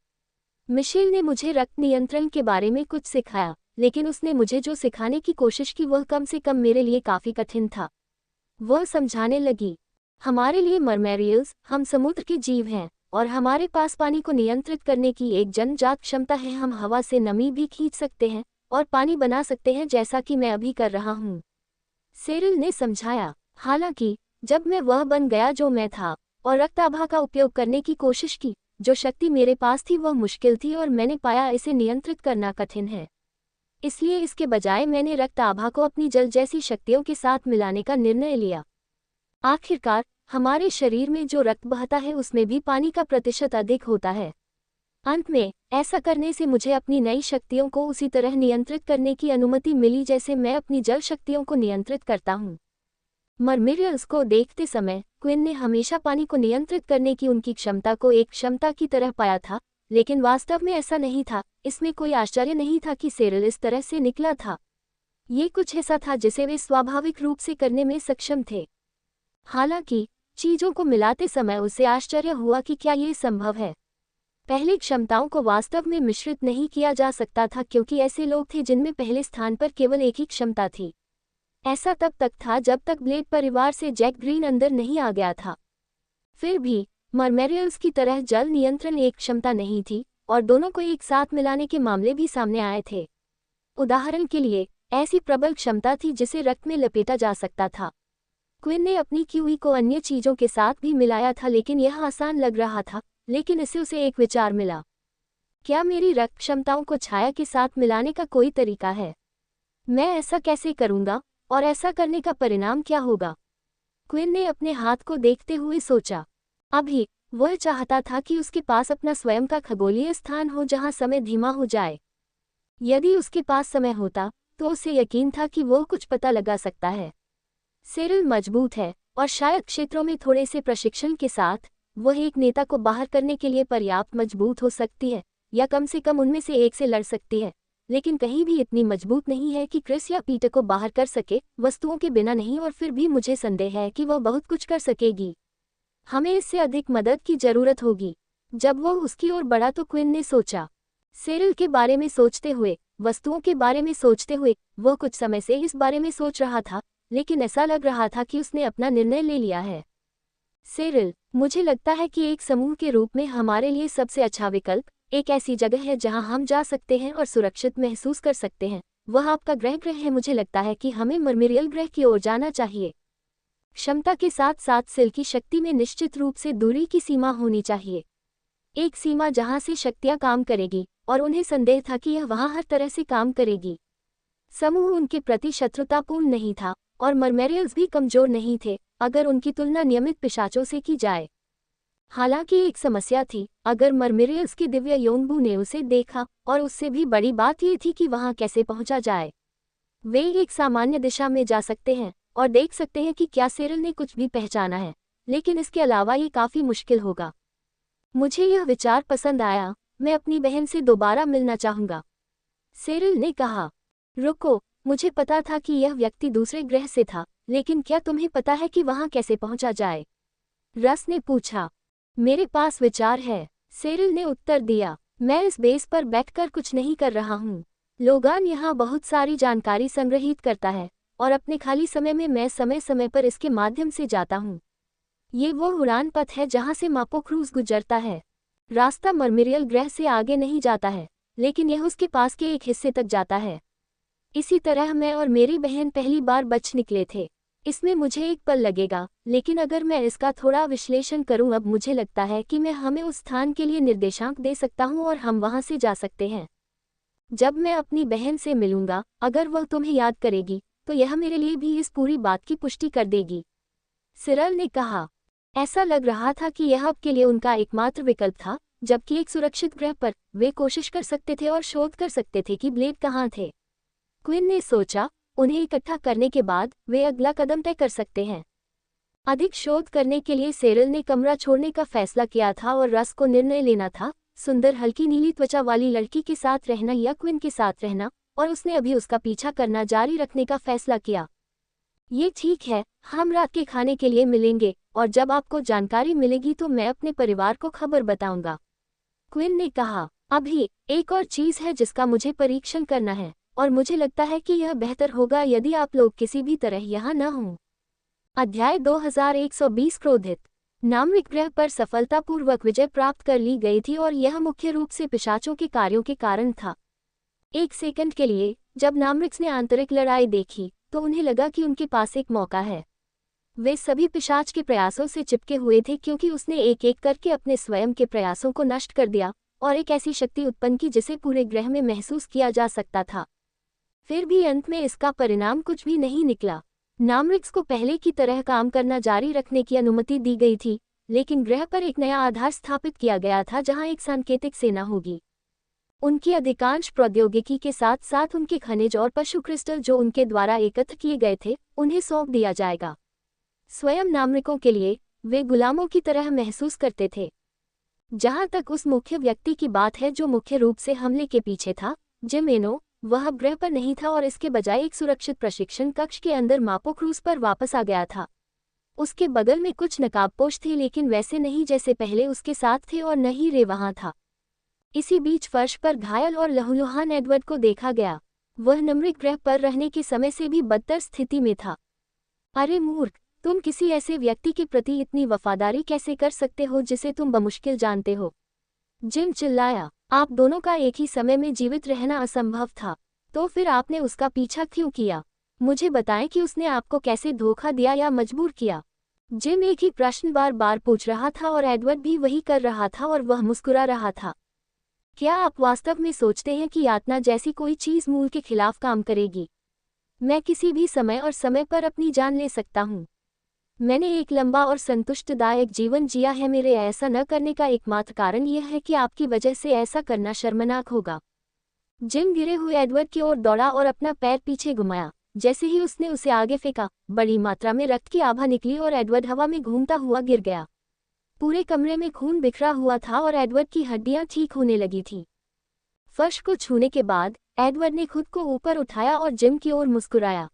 मिशेल ने मुझे रक्त नियंत्रण के बारे में कुछ सिखाया, लेकिन उसने मुझे जो सिखाने की कोशिश की वह कम से कम मेरे लिए काफी कठिन था। वह समझाने लगी, हमारे लिए मरमेरियल्स, हम समुद्र के जीव हैं और हमारे पास पानी को नियंत्रित करने की एक जन्मजात क्षमता है। हम हवा से नमी भी खींच सकते हैं और पानी बना सकते हैं, जैसा कि मैं अभी कर रहा हूँ, सेरिल ने समझाया। हालांकि जब मैं वह बन गया जो मैं था और रक्त आभा का उपयोग करने की कोशिश की, जो शक्ति मेरे पास थी वह मुश्किल थी और मैंने पाया इसे नियंत्रित करना कठिन है। इसलिए इसके बजाय मैंने रक्त आभा को अपनी जल जैसी शक्तियों के साथ मिलाने का निर्णय लिया। आखिरकार हमारे शरीर में जो रक्त बहता है उसमें भी पानी का प्रतिशत अधिक होता है। अंत में ऐसा करने से मुझे अपनी नई शक्तियों को उसी तरह नियंत्रित करने की अनुमति मिली जैसे मैं अपनी जल शक्तियों को नियंत्रित करता हूँ। मरमेरियल्स को देखते समय क्विन ने हमेशा पानी को नियंत्रित करने की उनकी क्षमता को एक क्षमता की तरह पाया था, लेकिन वास्तव में ऐसा नहीं था। इसमें कोई आश्चर्य नहीं था कि सेरिल इस तरह से निकला था। ये कुछ ऐसा था जिसे वे स्वाभाविक रूप से करने में सक्षम थे। हालांकि चीजों को मिलाते समय उसे आश्चर्य हुआ कि क्या ये संभव है। पहले क्षमताओं को वास्तव में मिश्रित नहीं किया जा सकता था क्योंकि ऐसे लोग थे जिनमें पहले स्थान पर केवल एक ही क्षमता थी। ऐसा तब तक था जब तक ब्लेड परिवार से जैक ग्रीन अंदर नहीं आ गया था। फिर भी मरमेरियल्स की तरह जल नियंत्रण एक क्षमता नहीं थी और दोनों को एक साथ मिलाने के मामले भी सामने आए थे। उदाहरण के लिए ऐसी प्रबल क्षमता थी जिसे रक्त में लपेटा जा सकता था। क्विन ने अपनी क्यूई को अन्य चीजों के साथ भी मिलाया था, लेकिन यह आसान लग रहा था। लेकिन इससे उसे एक विचार मिला, क्या मेरी रक्त क्षमताओं को छाया के साथ मिलाने का कोई तरीका है? मैं ऐसा कैसे करूंगा और ऐसा करने का परिणाम क्या होगा? क्विन ने अपने हाथ को देखते हुए सोचा। अभी वह चाहता था कि उसके पास अपना स्वयं का खगोलीय स्थान हो जहां समय धीमा हो जाए। यदि उसके पास समय होता तो उसे यकीन था कि वह कुछ पता लगा सकता है। सेरिल मजबूत है और शायद क्षेत्रों में थोड़े से प्रशिक्षण के साथ वह एक नेता को बाहर करने के लिए पर्याप्त मजबूत हो सकती है, या कम से कम उनमें से एक से लड़ सकती है, लेकिन कहीं भी इतनी मजबूत नहीं है कि क्रिस या पीटर को बाहर कर सके, वस्तुओं के बिना नहीं। और फिर भी मुझे संदेह है कि वह बहुत कुछ कर सकेगी। हमें इससे अधिक मदद की जरूरत होगी। जब वह उसकी ओर बढ़ा तो क्विन ने सोचा। सेरिल के बारे में सोचते हुए, वस्तुओं के बारे में सोचते हुए, वह कुछ समय से इस बारे में सोच रहा था, लेकिन ऐसा लग रहा था कि उसने अपना निर्णय ले लिया है। सेरिल, मुझे लगता है कि एक समूह के रूप में हमारे लिए सबसे अच्छा विकल्प एक ऐसी जगह है जहां हम जा सकते हैं और सुरक्षित महसूस कर सकते हैं। वह आपका ग्रह है। मुझे लगता है कि हमें मरमेरियल ग्रह की ओर जाना चाहिए। क्षमता के साथ साथ सिल की शक्ति में निश्चित रूप से दूरी की सीमा होनी चाहिए। एक सीमा जहां से शक्तियां काम करेगी, और उन्हें संदेह था कि यह वहां हर तरह से काम करेगी। समूह उनके प्रति शत्रुतापूर्ण नहीं था और मरमेरियल्स भी कमजोर नहीं थे अगर उनकी तुलना नियमित पिशाचों से की जाए। हालांकि एक समस्या थी, अगर मरमेरियल्स के दिव्य योंगबू ने उसे देखा, और उससे भी बड़ी बात ये थी कि वहां कैसे पहुंचा जाए। वे एक सामान्य दिशा में जा सकते हैं और देख सकते हैं कि क्या सेरिल ने कुछ भी पहचाना है, लेकिन इसके अलावा ये काफी मुश्किल होगा। मुझे यह विचार पसंद आया, मैं अपनी बहन से दोबारा मिलना चाहूंगा, सेरिल ने कहा। रुको, मुझे पता था कि यह व्यक्ति दूसरे ग्रह से था, लेकिन क्या तुम्हें पता है कि वहां कैसे पहुंचा जाए? रस ने पूछा। मेरे पास विचार है, सेरिल ने उत्तर दिया। मैं इस बेस पर बैठकर कुछ नहीं कर रहा हूँ। लोगान यहाँ बहुत सारी जानकारी संग्रहित करता है, और अपने खाली समय में मैं समय समय पर इसके माध्यम से जाता हूँ। ये वो उड़ान पथ है जहाँ से मापो क्रूज गुजरता है। रास्ता मरमेरियल ग्रह से आगे नहीं जाता है, लेकिन यह उसके पास के एक हिस्से तक जाता है। इसी तरह मैं और मेरी बहन पहली बार बच निकले थे। इसमें मुझे एक पल लगेगा, लेकिन अगर मैं इसका थोड़ा विश्लेषण करूं, अब मुझे लगता है कि मैं हमें उस स्थान के लिए निर्देशांक दे सकता हूं और हम वहां से जा सकते हैं। जब मैं अपनी बहन से मिलूंगा, अगर वह तुम्हें याद करेगी, तो यह मेरे लिए भी इस पूरी बात की पुष्टि कर देगी, सिरल ने कहा। ऐसा लग रहा था कि यह अब के लिए उनका एकमात्र विकल्प था, जबकि एक सुरक्षित ग्रह पर वे कोशिश कर सकते थे और शोध कर सकते थे कि ब्लेड कहाँ थे। क्विन ने सोचा, उन्हें इकट्ठा करने के बाद वे अगला कदम तय कर सकते हैं। अधिक शोध करने के लिए सेरिल ने कमरा छोड़ने का फैसला किया था और रस को निर्णय लेना था, सुंदर हल्की नीली त्वचा वाली लड़की के साथ रहना या क्विन के साथ रहना, और उसने अभी उसका पीछा करना जारी रखने का फैसला किया। ये ठीक है, हम रात के खाने के लिए मिलेंगे, और जब आपको जानकारी मिलेगी तो मैं अपने परिवार को खबर बताऊंगा, क्विन ने कहा। अभी एक और चीज है जिसका मुझे परीक्षण करना है, और मुझे लगता है कि यह बेहतर होगा यदि आप लोग किसी भी तरह यहाँ न हों। अध्याय 2120 क्रोधित। नामरिक ग्रह पर सफलतापूर्वक विजय प्राप्त कर ली गई थी और यह मुख्य रूप से पिशाचों के कार्यों के कारण था। एक सेकंड के लिए जब नामरिक्स ने आंतरिक लड़ाई देखी तो उन्हें लगा कि उनके पास एक मौका है। वे सभी पिशाच के प्रयासों से चिपके हुए थे क्योंकि उसने एक एक करके अपने स्वयं के प्रयासों को नष्ट कर दिया और एक ऐसी शक्ति उत्पन्न की जिसे पूरे ग्रह में महसूस किया जा सकता था। फिर भी अंत में इसका परिणाम कुछ भी नहीं निकला। नामरिक्स को पहले की तरह काम करना जारी रखने की अनुमति दी गई थी, लेकिन ग्रह पर एक नया आधार स्थापित किया गया था जहां एक सांकेतिक सेना होगी। उनकी अधिकांश प्रौद्योगिकी के साथ साथ उनके खनिज और पशु क्रिस्टल जो उनके द्वारा एकत्र किए गए थे, उन्हें सौंप दिया जाएगा। स्वयं नामरिकों के लिए वे गुलामों की तरह महसूस करते थे। जहां तक उस मुख्य व्यक्ति की बात है जो मुख्य रूप से हमले के पीछे था, जिम एनो, वह अब ग्रह पर नहीं था और इसके बजाय एक सुरक्षित प्रशिक्षण कक्ष के अंदर मापो क्रूज पर वापस आ गया था। उसके बगल में कुछ नकाबपोश थे, लेकिन वैसे नहीं जैसे पहले उसके साथ थे, और न ही रे वहां था। इसी बीच फर्श पर घायल और लहूलुहान एडवर्ड को देखा गया। वह नमरिक ग्रह पर रहने के समय से भी बदतर स्थिति में था। अरे मूर्ख, तुम किसी ऐसे व्यक्ति के प्रति इतनी वफादारी कैसे कर सकते हो जिसे तुम बमुश्किल जानते हो? जिम चिल्लाया। आप दोनों का एक ही समय में जीवित रहना असंभव था, तो फिर आपने उसका पीछा क्यों किया? मुझे बताएं कि उसने आपको कैसे धोखा दिया या मजबूर किया। जिम एक ही प्रश्न बार बार पूछ रहा था और एडवर्ड भी वही कर रहा था और वह मुस्कुरा रहा था। क्या आप वास्तव में सोचते हैं कि यातना जैसी कोई चीज मूल के खिलाफ काम करेगी? मैं किसी भी समय और समय पर अपनी जान ले सकता हूँ। मैंने एक लंबा और संतुष्टदायक जीवन जिया है। मेरे ऐसा न करने का एकमात्र कारण यह है कि आपकी वजह से ऐसा करना शर्मनाक होगा। जिम गिरे हुए एडवर्ड की ओर दौड़ा और अपना पैर पीछे घुमाया। जैसे ही उसने उसे आगे फेंका, बड़ी मात्रा में रक्त की आभा निकली और एडवर्ड हवा में घूमता हुआ गिर गया। पूरे कमरे में खून बिखरा हुआ था और एडवर्ड की हड्डियां ठीक होने लगी थीं। फर्श को छूने के बाद एडवर्ड ने खुद को ऊपर उठाया और जिम की ओर मुस्कुराया।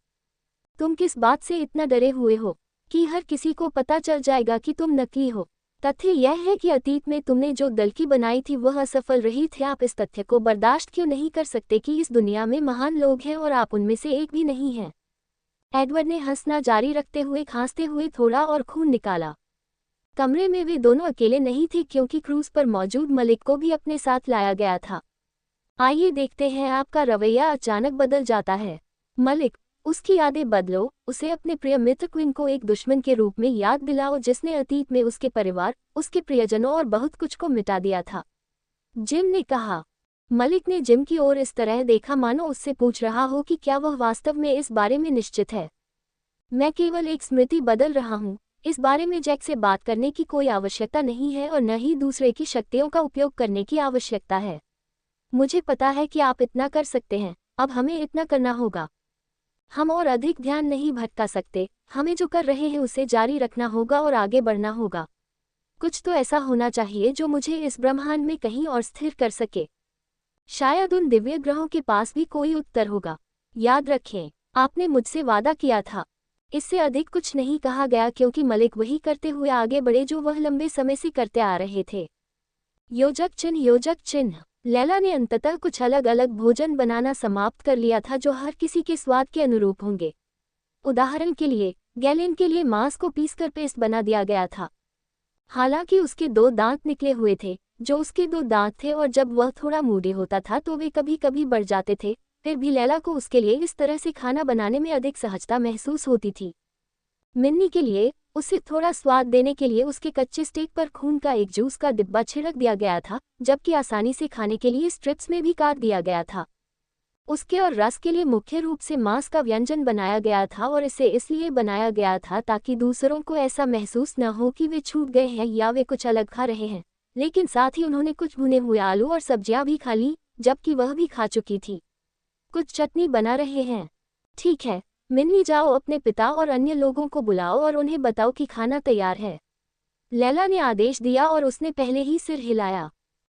तुम किस बात से इतना डरे हुए हो कि हर किसी को पता चल जाएगा कि तुम नकली हो? तथ्य यह है कि अतीत में तुमने जो दलकी बनाई थी वह असफल रही थी। आप इस तथ्य को बर्दाश्त क्यों नहीं कर सकते कि इस दुनिया में महान लोग हैं और आप उनमें से एक भी नहीं हैं? एडवर्ड ने हंसना जारी रखते हुए खांसते हुए थोड़ा और खून निकाला। कमरे में वे दोनों अकेले नहीं थे क्योंकि क्रूज पर मौजूद मलिक को भी अपने साथ लाया गया था। आइए देखते हैं, आपका रवैया अचानक बदल जाता है। मलिक, उसकी यादें बदलो, उसे अपने प्रिय मित्र क्विन को एक दुश्मन के रूप में याद दिलाओ जिसने अतीत में उसके परिवार, उसके प्रियजनों और बहुत कुछ को मिटा दिया था, जिम ने कहा। मलिक ने जिम की ओर इस तरह देखा मानो उससे पूछ रहा हो कि क्या वह वास्तव में इस बारे में निश्चित है। मैं केवल एक स्मृति बदल रहा हूँ। इस बारे में जैक से बात करने की कोई आवश्यकता नहीं है और न ही दूसरे की शक्तियों का उपयोग करने की आवश्यकता है। मुझे पता है कि आप इतना कर सकते हैं, अब हमें इतना करना होगा। हम और अधिक ध्यान नहीं भटका सकते, हमें जो कर रहे हैं उसे जारी रखना होगा और आगे बढ़ना होगा। कुछ तो ऐसा होना चाहिए जो मुझे इस ब्रह्मांड में कहीं और स्थिर कर सके। शायद उन दिव्य ग्रहों के पास भी कोई उत्तर होगा। याद रखें, आपने मुझसे वादा किया था। इससे अधिक कुछ नहीं कहा गया क्योंकि मलिक वही करते हुए आगे बढ़े जो वह लंबे समय से करते आ रहे थे। योजक चिन्ह, योजक चिन्ह। लैला ने अंततः कुछ अलग अलग भोजन बनाना समाप्त कर लिया था जो हर किसी के स्वाद के अनुरूप होंगे। उदाहरण के लिए, गैलेन के लिए मांस को पीसकर पेस्ट बना दिया गया था। हालांकि उसके 2 दांत निकले हुए थे, जो उसके 2 दांत थे, और जब वह थोड़ा मूडी होता था तो वे कभी कभी बढ़ जाते थे। फिर भी लैला को उसके लिए इस तरह से खाना बनाने में अधिक सहजता महसूस होती थी। मिन्नी के लिए, उसे थोड़ा स्वाद देने के लिए उसके कच्चे स्टेक पर खून का एक जूस का डिब्बा छिड़क दिया गया था, जबकि आसानी से खाने के लिए स्ट्रिप्स में भी काट दिया गया था। उसके और रस के लिए मुख्य रूप से मांस का व्यंजन बनाया गया था और इसे इसलिए बनाया गया था ताकि दूसरों को ऐसा महसूस न हो कि वे छूट गए हैं या वे कुछ अलग खा रहे हैं। लेकिन साथ ही उन्होंने कुछ भुने हुए आलू और सब्जियां भी खा ली, जबकि वह भी खा चुकी थी। कुछ चटनी बना रहे हैं। ठीक है, मिन्नी, जाओ अपने पिता और अन्य लोगों को बुलाओ और उन्हें बताओ कि खाना तैयार है। लैला ने आदेश दिया और उसने पहले ही सिर हिलाया।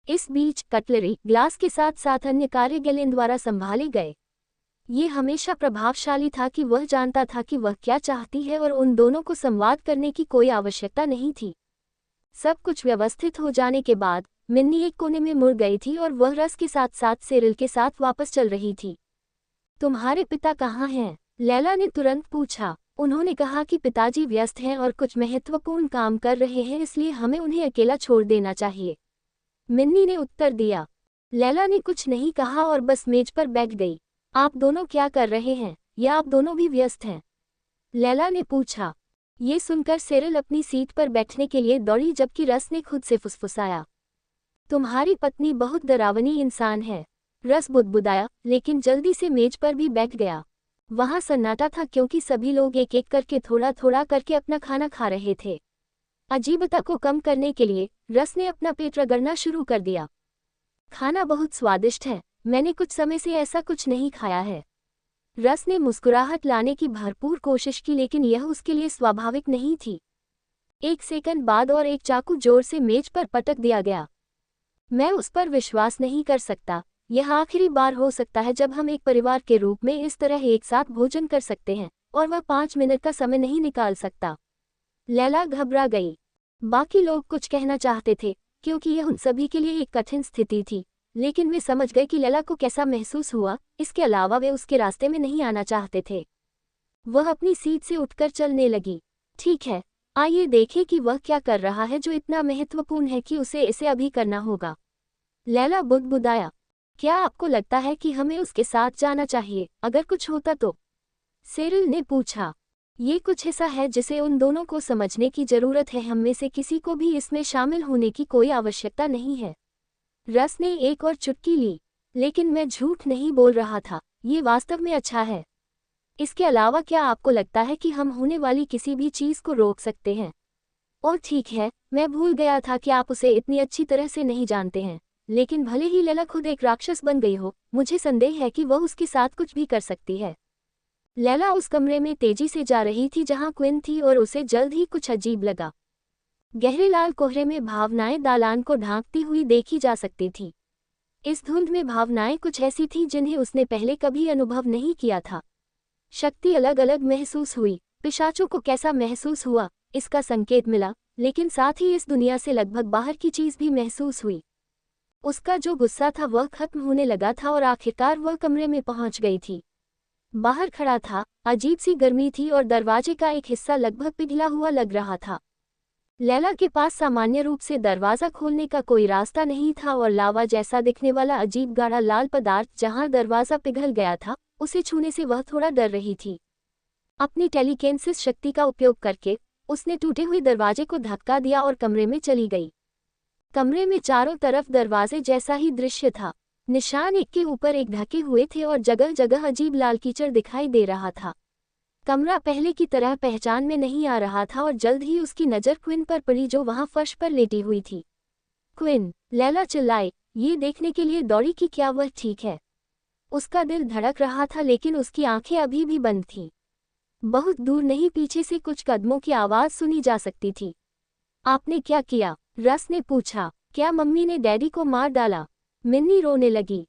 इस बीच कटलरी, ग्लास के साथ साथ अन्य कार्य गैलेन द्वारा संभाले गए। ये हमेशा प्रभावशाली था कि वह जानता था कि वह क्या चाहती है और उन दोनों को संवाद करने की कोई आवश्यकता नहीं थी। सब कुछ व्यवस्थित हो जाने के बाद मिन्नी एक कोने में मुड़ गई थी और वह रस के साथ साथ सेरिल के साथ वापस चल रही थी। तुम्हारे पिता कहाँ हैं? लैला ने तुरंत पूछा। उन्होंने कहा कि पिताजी व्यस्त हैं और कुछ महत्वपूर्ण काम कर रहे हैं, इसलिए हमें उन्हें अकेला छोड़ देना चाहिए, मिन्नी ने उत्तर दिया। लैला ने कुछ नहीं कहा और बस मेज पर बैठ गई। आप दोनों क्या कर रहे हैं, या आप दोनों भी व्यस्त हैं? लैला ने पूछा। ये सुनकर सेरिल अपनी सीट पर बैठने के लिए दौड़ी, जबकि रस ने खुद से फुसफुसाया, तुम्हारी पत्नी बहुत डरावनी इंसान है। रस बुदबुदाया, लेकिन जल्दी से मेज पर भी बैठ गया। वहां सन्नाटा था क्योंकि सभी लोग एक एक करके थोड़ा थोड़ा करके अपना खाना खा रहे थे। अजीबता को कम करने के लिए रस ने अपना पेट रगड़ना शुरू कर दिया। खाना बहुत स्वादिष्ट है, मैंने कुछ समय से ऐसा कुछ नहीं खाया है। रस ने मुस्कुराहट लाने की भरपूर कोशिश की, लेकिन यह उसके लिए स्वाभाविक नहीं थी। एक सेकंड बाद और एक चाकू जोर से मेज पर पटक दिया गया। मैं उस पर विश्वास नहीं कर सकता। यह आखिरी बार हो सकता है जब हम एक परिवार के रूप में इस तरह एक साथ भोजन कर सकते हैं, और वह 5 मिनट का समय नहीं निकाल सकता। लैला घबरा गई। बाकी लोग कुछ कहना चाहते थे क्योंकि यह उन सभी के लिए एक कठिन स्थिति थी, लेकिन वे समझ गए कि लैला को कैसा महसूस हुआ। इसके अलावा वे उसके रास्ते में नहीं आना चाहते थे। वह अपनी सीट से उठकर चलने लगी। ठीक है, आइए देखें कि वह क्या कर रहा है जो इतना महत्वपूर्ण है कि उसे इसे अभी करना होगा। लैला बुदबुदाया। क्या आपको लगता है कि हमें उसके साथ जाना चाहिए अगर कुछ होता तो? सेरिल ने पूछा। ये कुछ ऐसा है जिसे उन दोनों को समझने की जरूरत है। हम में से किसी को भी इसमें शामिल होने की कोई आवश्यकता नहीं है। रस ने एक और चुटकी ली। लेकिन मैं झूठ नहीं बोल रहा था, ये वास्तव में अच्छा है। इसके अलावा क्या आपको लगता है कि हम होने वाली किसी भी चीज को रोक सकते हैं? और ठीक है, मैं भूल गया था कि आप उसे इतनी अच्छी तरह से नहीं जानते हैं, लेकिन भले ही लैला खुद एक राक्षस बन गई हो, मुझे संदेह है कि वह उसके साथ कुछ भी कर सकती है। लैला उस कमरे में तेजी से जा रही थी जहां क्विन थी और उसे जल्द ही कुछ अजीब लगा। गहरे लाल कोहरे में भावनाएं दालान को ढांकती हुई देखी जा सकती थी। इस धुंध में भावनाएं कुछ ऐसी थीं जिन्हें उसने पहले कभी अनुभव नहीं किया था। शक्ति अलग अलग महसूस हुई। पिशाचों को कैसा महसूस हुआ, इसका संकेत मिला, लेकिन साथ ही इस दुनिया से लगभग बाहर की चीज भी महसूस हुई। उसका जो गुस्सा था वह खत्म होने लगा था और आखिरकार वह कमरे में पहुंच गई थी। बाहर खड़ा था, अजीब सी गर्मी थी और दरवाजे का एक हिस्सा लगभग पिघला हुआ लग रहा था। लैला के पास सामान्य रूप से दरवाज़ा खोलने का कोई रास्ता नहीं था और लावा जैसा दिखने वाला अजीब गाढ़ा लाल पदार्थ जहां दरवाज़ा पिघल गया था, उसे छूने से वह थोड़ा डर रही थी। अपनी टेलीकिनेसिस शक्ति का उपयोग करके उसने टूटे हुए दरवाजे को धक्का दिया और कमरे में चली गई। कमरे में चारों तरफ दरवाजे जैसा ही दृश्य था। निशान एक के ऊपर एक ढके हुए थे और जगह जगह अजीब लाल कीचड़ दिखाई दे रहा था। कमरा पहले की तरह पहचान में नहीं आ रहा था और जल्द ही उसकी नज़र क्विन पर पड़ी जो वहां फर्श पर लेटी हुई थी। क्विन, लैला चिल्लाई, ये देखने के लिए दौड़ी कि क्या वह ठीक है। उसका दिल धड़क रहा था लेकिन उसकी आंखें अभी भी बंद थीं। बहुत दूर नहीं, पीछे से कुछ कदमों की आवाज़ सुनी जा सकती थी। आपने क्या किया? रस ने पूछा। क्या मम्मी ने डैडी को मार डाला? मिन्नी रोने लगी।